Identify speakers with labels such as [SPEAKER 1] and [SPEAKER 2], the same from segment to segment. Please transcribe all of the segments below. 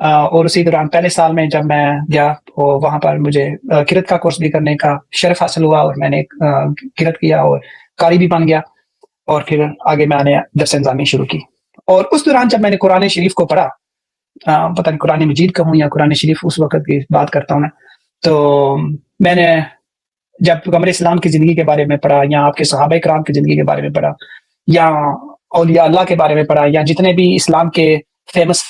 [SPEAKER 1] اور اسی دوران پہلے سال میں جب میں گیا اور وہاں پر مجھے قرات کا کورس بھی کرنے کا شرف حاصل ہوا اور میں نے قرات کیا اور قاری بھی بن گیا، اور پھر آگے میں نے درس نظامی شروع کی. اور اس دوران جب میں نے قرآن شریف کو پڑھا، پتہ نہیں قرآن مجید کہوں یا قرآن شریف اس وقت کی بات کرتا ہوں میں، تو میں نے جب پیغمبر اسلام کی زندگی کے بارے میں پڑھا یا آپ کے صحابہ کرام کی زندگی کے بارے میں پڑھا یا اولیاء اللہ کے بارے میں پڑھا یا جتنے بھی اسلام کے فیمس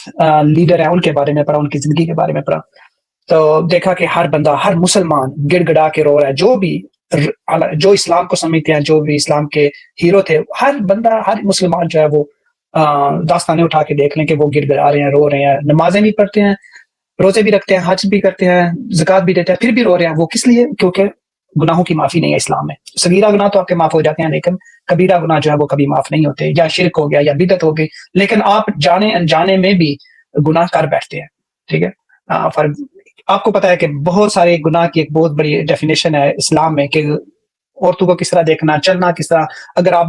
[SPEAKER 1] لیڈر ہیں ان کے بارے میں پڑھا، ان کی زندگی کے بارے میں پڑھا، تو دیکھا کہ ہر بندہ، ہر مسلمان گڑ گڑا کے رو رہا ہے. جو اسلام کو سمجھتے ہیں، جو بھی اسلام کے ہیرو تھے، ہر بندہ، ہر مسلمان جو ہے وہ داستانیں اٹھا کے دیکھ لیں کہ وہ گڑ گڑا رہے ہیں، رو رہے ہیں، نمازیں بھی پڑھتے ہیں، روزے بھی رکھتے ہیں، حج بھی کرتے ہیں، زکوٰۃ بھی دیتے ہیں، پھر بھی رو رہے ہیں. وہ کس لیے؟ کیونکہ گناہوں کی معافی نہیں ہے اسلام میں. صغیرہ گناہ تو آپ کے معاف ہو جاتے ہیں، لیکن کبیرہ گناہ جو ہے وہ کبھی معاف نہیں ہوتے. یا شرک ہو گیا یا بدعت ہو گئی، لیکن آپ جانے انجانے میں بھی گناہ کر بیٹھتے ہیں. ٹھیک ہے، آپ کو پتا ہے کہ بہت سارے گناہ کی ایک بہت بڑی ڈیفینیشن ہے اسلام میں کہ عورتوں کو کس طرح دیکھنا، چلنا کس طرح. اگر آپ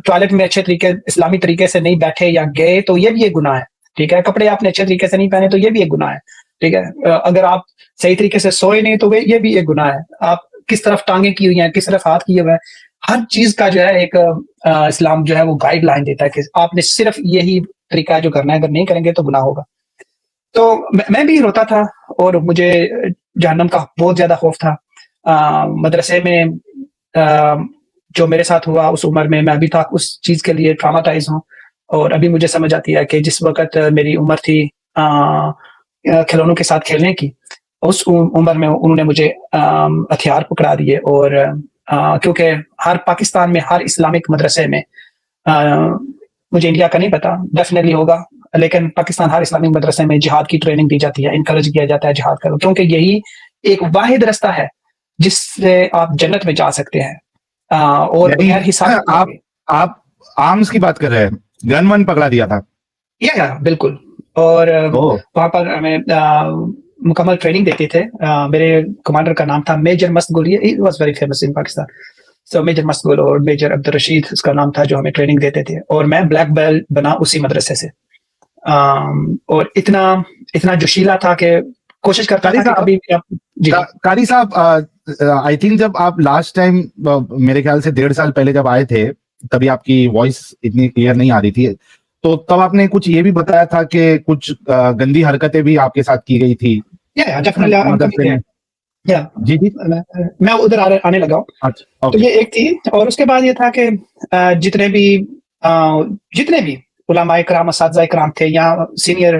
[SPEAKER 1] ٹوائلٹ میں اچھے طریقے اسلامی طریقے سے نہیں بیٹھے یا گئے تو یہ بھی ایک گناہ ہے. ٹھیک ہے، کپڑے آپ نے اچھے طریقے سے نہیں پہنے تو یہ بھی ایک گناہ ہے. ٹھیک ہے، اگر آپ صحیح طریقے سے سوئے نہیں تو یہ بھی ایک گناہ ہے. آپ کس طرف ٹانگیں کی ہوئی ہیں، کس طرف ہاتھ کیے ہوئے ہیں، ہر چیز کا جو ہے ایک اسلام جو ہے وہ گائیڈ لائن دیتا ہے کہ آپ نے صرف یہی طریقہ جو کرنا ہے، اگر نہیں کریں گے تو گناہ ہوگا. تو میں بھی روتا تھا اور مجھے جہنم کا بہت زیادہ خوف تھا. مدرسے میں جو میرے ساتھ ہوا اس عمر میں ابھی تک اس چیز کے لیے ٹراماٹائز ہوں. اور ابھی مجھے سمجھ آتی ہے کہ جس وقت میری عمر تھی کھلونوں کے ساتھ کھیلنے کی، اس عمر میں انہوں نے مجھے ہتھیار پکڑا دیے. اور کیونکہ ہر پاکستان میں ہر اسلامک مدرسے میں، مجھے انڈیا کا نہیں پتا، ڈیفینیٹلی ہوگا، لیکن پاکستان ہر اسلامک مدرسے میں جہاد کی ٹریننگ دی جاتی ہے، انکریج کیا جاتا ہے جہاد کرو، کیونکہ یہی ایک واحد رستہ ہے جس سے آپ جنت میں جا سکتے ہیں. اور
[SPEAKER 2] یعنی
[SPEAKER 1] غیر حساب
[SPEAKER 2] آپ آرمز کی بات کر رہے ہیں، گن ون پکڑا دیا تھا؟
[SPEAKER 1] یا بالکل. اور وہاں پر ہمیں مکمل ٹریننگ دیتے تھے. میرے کمانڈر کا نام تھا میجر مستگل، he was very famous in Pakistan. So major مستگل اور میجر عبدالرشید اس کا نام تھا، جو ہمیں ٹریننگ دیتے تھے. اور میں بلیک بیلٹ بنا اسی مدرسے سے. اور اتنا جوشیلا تھا کہ کوشش کرتا تھا کہ ابھی جی
[SPEAKER 2] قاری صاحب، آئی تھنک جب آپ لاسٹ ٹائم میرے خیال سے 1.5 سال پہلے جب آئے تھے تبھی آپ کی وائس اتنی کلیئر نہیں آ رہی تھی، تو تب آپ نے کچھ یہ بھی بتایا تھا کہ کچھ گندی حرکتیں بھی آپ کے ساتھ کی گئی تھی. جی جی
[SPEAKER 1] میں ادھر آنے لگا ہوں. تو یہ ایک تھی، اور اس کے بعد یہ تھا کہ جتنے بھی علماء کرام، اساتذہ کرام تھے یا سینئر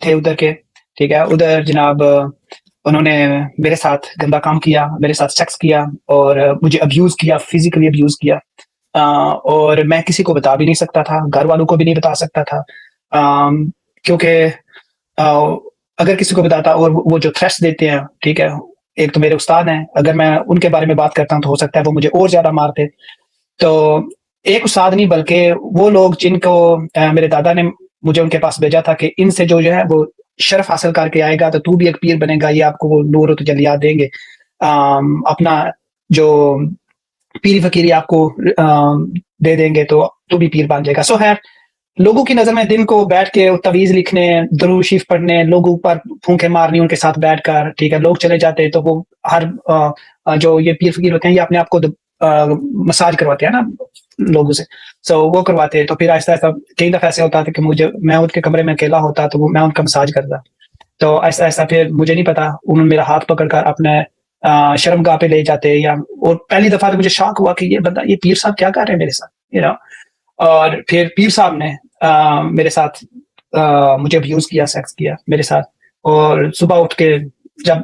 [SPEAKER 1] تھے ادھر کے، ٹھیک ہے، ادھر جناب انہوں نے میرے ساتھ گندا کام کیا، میرے ساتھ سیکس کیا اور مجھے ابیوز کیا، فزیکلی ابیوز کیا. اور میں کسی کو بتا بھی نہیں سکتا تھا، گھر والوں کو بھی نہیں بتا سکتا تھا، کیونکہ اگر کسی کو بتاتا، اور وہ جو تھریٹس دیتے ہیں، ٹھیک ہے، ایک تو میرے استاد ہیں، اگر میں ان کے بارے میں بات کرتا ہوں تو ہو سکتا ہے وہ مجھے اور زیادہ مارتے. تو ایک استاد نہیں بلکہ وہ لوگ جن کو میرے دادا نے مجھے ان کے پاس بھیجا تھا کہ ان سے جو ہے وہ شرف حاصل کر کے آئے گا تو بھی ایک پیر بنے گا، یہ آپ کو وہ نور و تجلیات دیں گے، اپنا جو پیری فقیری آپ کو دے دیں گے تو بھی پیر بن جائے گا. سو ہے لوگوں کی نظر میں دن کو بیٹھ کے تویز لکھنے، درود شریف پڑھنے، لوگوں پر پھونکے مارنی ان کے ساتھ بیٹھ کر، ٹھیک ہے، لوگ چلے جاتے تو وہ ہر جو یہ پیر فقیر ہوتے ہیں یہ اپنے آپ کو مساج کرواتے ہیں نا لوگوں سے، سو وہ کرواتے. تو پھر آہستہ آہستہ کئی دفعہ ایسا ہوتا تھا کہ میں ان کے کمرے میں اکیلا ہوتا تو میں ان کا مساج کرتا. تو آہستہ آہستہ پھر مجھے نہیں پتا انہوں نے میرا ہاتھ پکڑ کر اپنے شرمگاہ پہ لے جاتے، یا اور پہلی دفعہ تو مجھے شاک ہوا کہ یہ بندہ، یہ پیر صاحب کیا کر رہے ہیں میرے ساتھ، اور پھر پیر صاحب نے میرے ساتھ مجھے ابیوز کیا، سیکس کیا میرے ساتھ. اور صبح اٹھ کے جب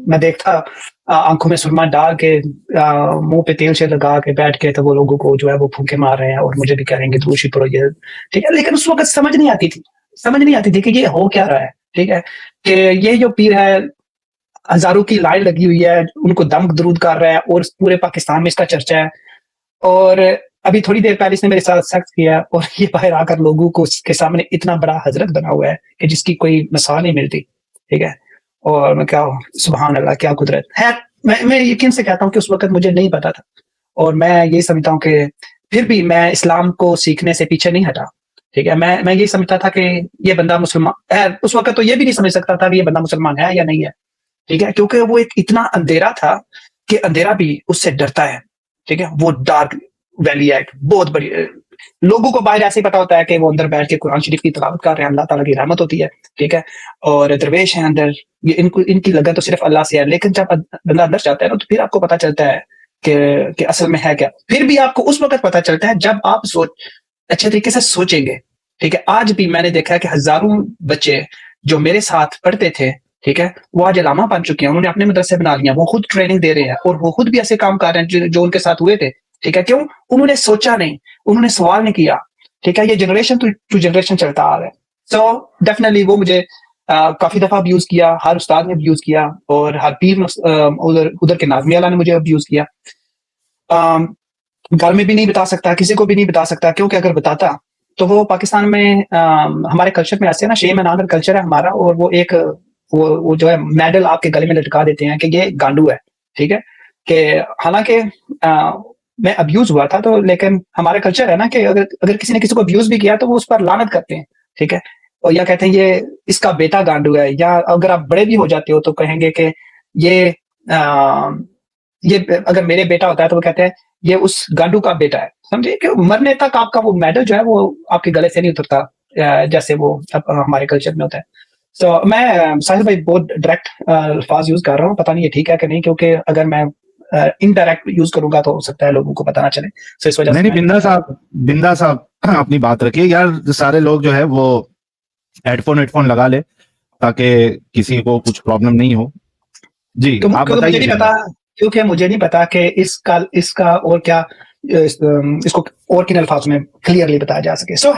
[SPEAKER 1] میں دیکھتا آنکھوں میں سرما ڈال کے، منہ پہ تیل سے لگا کے بیٹھ کے، تو وہ لوگوں کو جو ہے وہ پھونکے مار رہے ہیں اور مجھے بھی کہیں گے دوشی پڑو یہ، ٹھیک ہے. لیکن اس وقت سمجھ نہیں آتی تھی کہ یہ ہو کیا رہا ہے، ٹھیک ہے، کہ یہ جو پیر ہے ہزاروں کی لائن لگی ہوئی ہے، ان کو دم درود کر رہا ہے اور پورے پاکستان میں اس کا چرچا ہے. اور ابھی تھوڑی دیر پہلے اس نے میرے ساتھ سیکس کیا اور یہ باہر آ کر لوگوں کو اس کے سامنے اتنا بڑا حضرت بنا ہوا ہے کہ جس کی کوئی مثال نہیں ملتی، ٹھیک ہے. اور میں کیا سبحان اللہ، کیا قدرت ہے. میں یقین سے کہتا ہوں کہ اس وقت مجھے نہیں پتا تھا، اور میں یہی سمجھتا ہوں کہ پھر بھی میں اسلام کو سیکھنے سے پیچھے نہیں ہٹا. ٹھیک ہے. میں یہ سمجھتا تھا کہ یہ بندہ مسلمان ہے. اس وقت تو یہ بھی نہیں سمجھ سکتا تھا کہ یہ بندہ مسلمان ہے یا نہیں ہے. ٹھیک ہے, کیونکہ وہ ایک اتنا اندھیرا تھا کہ اندھیرا بھی اس سے ڈرتا ہے. ٹھیک ہے, وہ ڈارک ویلی ہے بہت بڑی. لوگوں کو باہر ایسے ہی پتا ہوتا ہے کہ وہ اندر بیٹھ کے قرآن شریف کی تلاوت کر رہے ہیں, اللہ تعالیٰ کی رحمت ہوتی ہے. ٹھیک ہے, اور درویش ہیں اندر, یہ ان کی لگن تو صرف اللہ سے ہے. لیکن جب بندہ اندر جاتا ہے نا تو پھر آپ کو پتا چلتا ہے کہ اصل میں ہے کیا. پھر بھی آپ کو اس وقت پتا چلتا ہے جب آپ اچھے طریقے سے سوچیں گے. ٹھیک ہے, آج بھی میں نے دیکھا ہے کہ ہزاروں بچے جو میرے ساتھ پڑھتے تھے, ٹھیک ہے, وہ آج علامہ بن چکے ہیں. انہوں نے اپنے مدرسے بنا لیا, وہ خود ٹریننگ دے رہے ہیں اور وہ خود بھی ایسے کام کر رہے ہیں جو ان کے ساتھ ہوئے تھے. ٹھیک ہے, کیوں؟ انہوں نے سوچا نہیں, انہوں نے سوال نہیں کیا. ٹھیک ہے, یہ جنریشن ٹو جنریشن چلتا آ رہا ہے. سو ڈیفینیٹلی وہ مجھے کافی دفعہ ابیوز کیا, ہر استاد نے ابیوز کیا, اور ہر پیر ادھر کے ناظمی والا نے مجھے ابیوز کیا. گھر میں بھی نہیں بتا سکتا, کسی کو بھی نہیں بتا سکتا, کیونکہ اگر بتاتا تو وہ پاکستان میں ہمارے کلچر میں ایسے ہے نا, شیم ناگر کلچر ہے ہمارا, اور وہ ایک وہ جو ہے میڈل آپ کے گلے میں لٹکا دیتے ہیں کہ یہ گانڈو ہے. ٹھیک ہے, کہ حالانکہ میں ابیوز ہوا تھا تو, لیکن ہمارا کلچر ہے نا کہ اگر کسی نے کسی کو ابیوز بھی کیا تو وہ اس پر لعنت کرتے ہیں. ٹھیک ہے, اور یا کہتے ہیں یہ اس کا بیٹا گانڈو ہے, یا اگر آپ بڑے بھی ہو جاتے ہو تو کہیں گے کہ یہ اگر میرے بیٹا ہوتا ہے تو وہ کہتے ہیں یہ اس گانڈو کا بیٹا ہے. سمجھے کہ مرنے تک آپ کا وہ میڈل جو ہے وہ آپ کے گلے سے نہیں اترتا جیسے وہ ہمارے کلچر میں ہوتا ہے. تو میں ساحل بھائی بہت ڈائریکٹ الفاظ یوز کر رہا ہوں, پتہ نہیں یہ ٹھیک ہے کہ نہیں, کیونکہ اگر میں انڈائریکٹ یوز کروں گا تو ہو سکتا ہے لوگوں کو پتہ نہ چلے. سو اس وجہ سے
[SPEAKER 2] نہیں, بندہ صاحب اپنی بات رکھیے یار. سارے لوگ جو ہے وہ ہیڈ فون لگا لے تاکہ کسی کو کچھ پرابلم نہیں ہو. جی آپ بتائیے.
[SPEAKER 1] کیونکہ مجھے نہیں پتا کہ اس کا اور کیا اس کو اور کن الفاظ میں کلیئرلی بتایا جا سکے. سو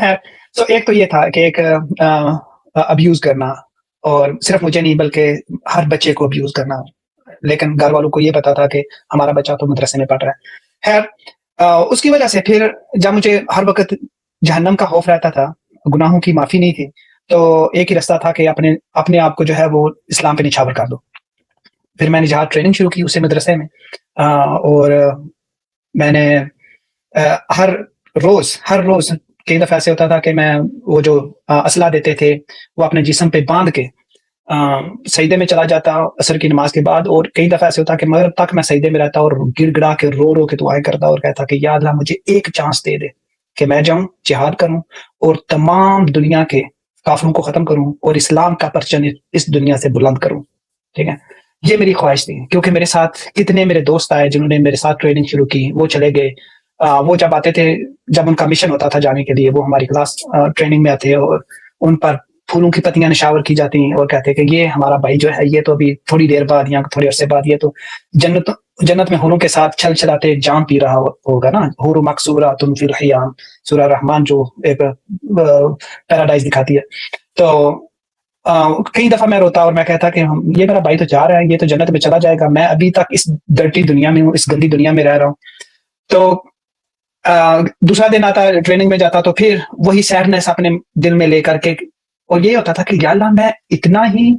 [SPEAKER 1] ایک تو یہ تھا کہ ایک ابیوز کرنا, اور صرف مجھے نہیں بلکہ ہر بچے کو ابیوز کرنا, لیکن گھر والوں کو یہ پتا تھا کہ ہمارا بچہ تو مدرسے میں پڑھ رہا ہے. خیر, اس کی وجہ سے پھر جب مجھے ہر وقت جہنم کا خوف رہتا تھا, گناہوں کی معافی نہیں تھی, تو ایک ہی رستہ تھا کہ اپنے آپ کو جو ہے وہ اسلام پہ نچھاور کر دو. پھر میں نے جہاں ٹریننگ شروع کی اسے مدرسے میں, اور میں نے ہر روز کئی دفعہ ایسے ہوتا تھا کہ میں وہ جو اسلحہ دیتے تھے وہ اپنے جسم پہ باندھ کے سجدے میں چلا جاتا عصر کی نماز کے بعد, اور کئی دفعہ ایسے ہوتا کہ مغرب تک میں سجدے میں رہتا اور گڑ گڑا کے رو کے دعائیں کرتا اور کہتا کہ یا اللہ مجھے ایک چانس دے دے کہ میں جاؤں جہاد کروں اور تمام دنیا کے کافروں کو ختم کروں اور اسلام کا پرچم اس دنیا سے بلند کروں. ٹھیک ہے, یہ میری خواہش تھی, کیونکہ میرے ساتھ کتنے میرے دوست آئے جنہوں نے میرے ساتھ ٹریننگ شروع کی, وہ چلے گئے. وہ جب آتے تھے, جب ان کا مشن ہوتا تھا جانے کے لیے, وہ ہماری کلاس ٹریننگ میں آتے اور ان پر پھولوں کی پتیاں نشاور کی جاتی ہیں اور کہتے کہ یہ ہمارا بھائی جو ہے یہ تو ابھی تھوڑی دیر بعد یا تھوڑے عرصے بعد یہ تو جنت میں حوروں کے ساتھ چھل چھلاتے جام پی رہا ہوگا نا. حور مقصورات فی الخیام, سورہ رحمان جو ایک پیراڈائز دکھاتی ہے. تو کئی دفعہ میں روتا اور میں کہتا کہ یہ میرا بھائی تو جا رہا ہے, یہ تو جنت میں چلا جائے گا, میں ابھی تک اس ڈرٹی دنیا میں ہوں, اس گندی دنیا میں رہ رہا ہوں. تو دوسرا دن آتا ٹریننگ میں جاتا تو پھر وہی سیڈنس اپنے دل میں لے کر کے, اور یہ ہوتا تھا کہ یا اللہ میں اتنا ہی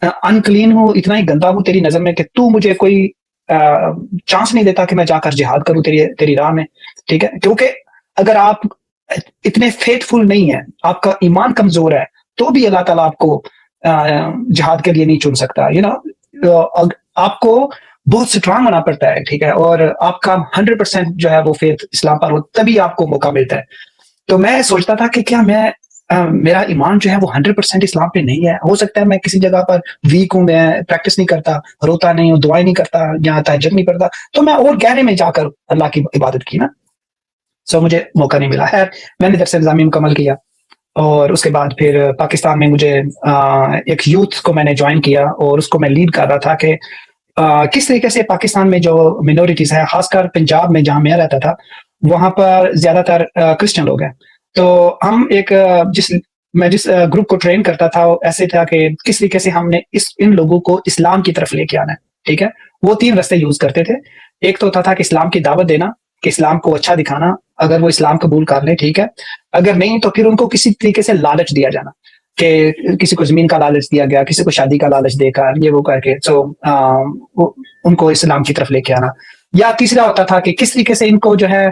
[SPEAKER 1] انکلین ہوں, اتنا ہی گندا ہوں تیری نظر میں کہ تو مجھے کوئی چانس نہیں دیتا کہ میں جا کر جہاد کروں تیری راہ میں. ٹھیک ہے, کیونکہ اگر آپ اتنے فیتھفل نہیں ہیں, آپ کا ایمان کمزور ہے, تو بھی اللہ تعالیٰ آپ کو جہاد کے لیے نہیں چن سکتا. آپ کو بہت اسٹرانگ ہونا پڑتا ہے. ٹھیک ہے, اور آپ کا 100% جو ہے وہ فیتھ اسلام پر ہو, تبھی آپ کو موقع ملتا ہے. تو میں سوچتا تھا کہ کیا میرا ایمان جو ہے وہ 100% اسلام پہ نہیں ہے. ہو سکتا ہے میں کسی جگہ پر ویک ہوں, میں پریکٹس نہیں کرتا, روتا نہیں ہوں, دعائیں نہیں کرتا, یہاں تہجد نہیں پڑھتا, تو میں اور گہرے میں جا کر اللہ کی عبادت کی نا. سو مجھے موقع نہیں ملا. خیر, میں نے درس نظامی مکمل کیا, اور اس کے بعد پھر پاکستان میں مجھے ایک یوتھ کو میں نے جوائن کیا, اور اس کو میں لیڈ کر رہا تھا کہ کس طریقے سے پاکستان میں جو منورٹیز ہیں, خاص کر پنجاب میں جہاں میں رہتا تھا, وہاں پر زیادہ تر کرسچن لوگ ہیں. تو ہم میں جس گروپ کو ٹرین کرتا تھا ایسے تھا کہ کس طریقے سے ہم نے ان لوگوں کو اسلام کی طرف لے کے آنا ہے. ٹھیک ہے, وہ 3 راستے یوز کرتے تھے. ایک تو ہوتا تھا کہ اسلام کی دعوت دینا, کہ اسلام کو اچھا دکھانا, اگر وہ اسلام قبول کر لیں ٹھیک ہے, اگر نہیں تو پھر ان کو کسی طریقے سے لالچ دیا جانا, کہ کسی کو زمین کا لالچ دیا گیا, کسی کو شادی کا لالچ دے کر یہ وہ کر کے ان کو اسلام کی طرف لے کے آنا. یا تیسرا ہوتا تھا کہ کس طریقے سے ان کو جو ہے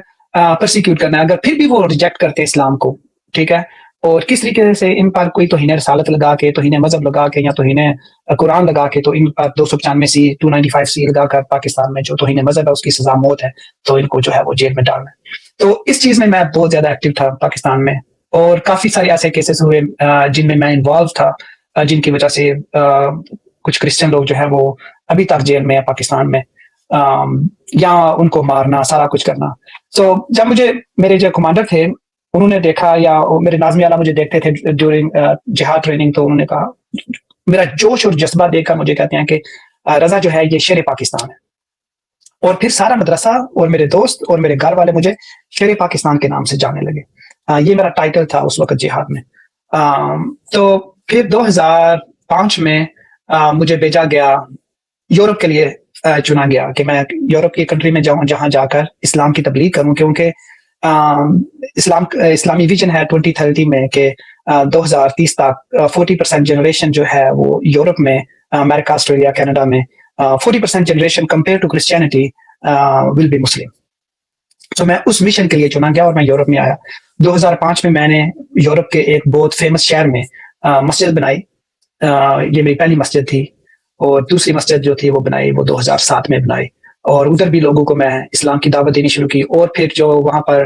[SPEAKER 1] پرسیکیوٹ کرنا ہے, اگر پھر بھی وہ ریجیکٹ کرتے اسلام کو, ٹھیک ہے, اور کس طریقے سے ان پر کوئی توہین رسالت لگا کے, توہین مذہب لگا کے, یا توہین قرآن لگا کے, تو ان پر 295 295 سی لگا کر پاکستان میں جو توہین مذہب ہے اس کی سزا موت ہے, تو ان کو جو ہے وہ جیل میں ڈالنا ہے. تو اس چیز میں بہت زیادہ ایکٹیو تھا پاکستان میں, اور کافی سارے ایسے کیسز ہوئے جن میں انوالو تھا, جن کی وجہ سے کچھ کرسچن لوگ جو ہے وہ ابھی تک جیل میں ہے پاکستان میں, یا ان کو مارنا, سارا کچھ کرنا. تو جب مجھے میرے جو کمانڈر تھے انہوں نے دیکھا, یا میرے ناظمی اعلیٰ مجھے دیکھتے تھے ڈیورنگ جہاد ٹریننگ, تو انہوں نے کہا, میرا جوش اور جذبہ دیکھ کر مجھے کہتے ہیں کہ رضا جو ہے یہ شیر پاکستان ہے. اور پھر سارا مدرسہ اور میرے دوست اور میرے گھر والے مجھے شیر پاکستان کے نام سے جانے لگے. یہ میرا ٹائٹل تھا اس وقت جہاد میں. تو پھر 2005 میں مجھے بھیجا گیا, یورپ کے لیے چنا گیا کہ میں یورپ کی کنٹری میں جاؤں جہاں جا کر اسلام کی تبلیغ کروں, کیونکہ اسلامی ویژن ہے 2030 میں کہ 2030 تک 40% جنریشن جو ہے وہ یورپ میں, امریکہ, آسٹریلیا, کینیڈا میں 40% generation compare to Christianity will be Muslim. تو میں اس مشن کے لیے چنا گیا اور میں یورپ میں آیا. 2005 میں نے یورپ کے ایک بہت فیمس شہر میں مسجد بنائی. یہ میری پہلی مسجد تھی, اور دوسری مسجد جو تھی وہ بنائی وہ 2007 میں بنائی, اور ادھر بھی لوگوں کو میں اسلام کی دعوت دینی شروع کی. اور پھر جو وہاں پر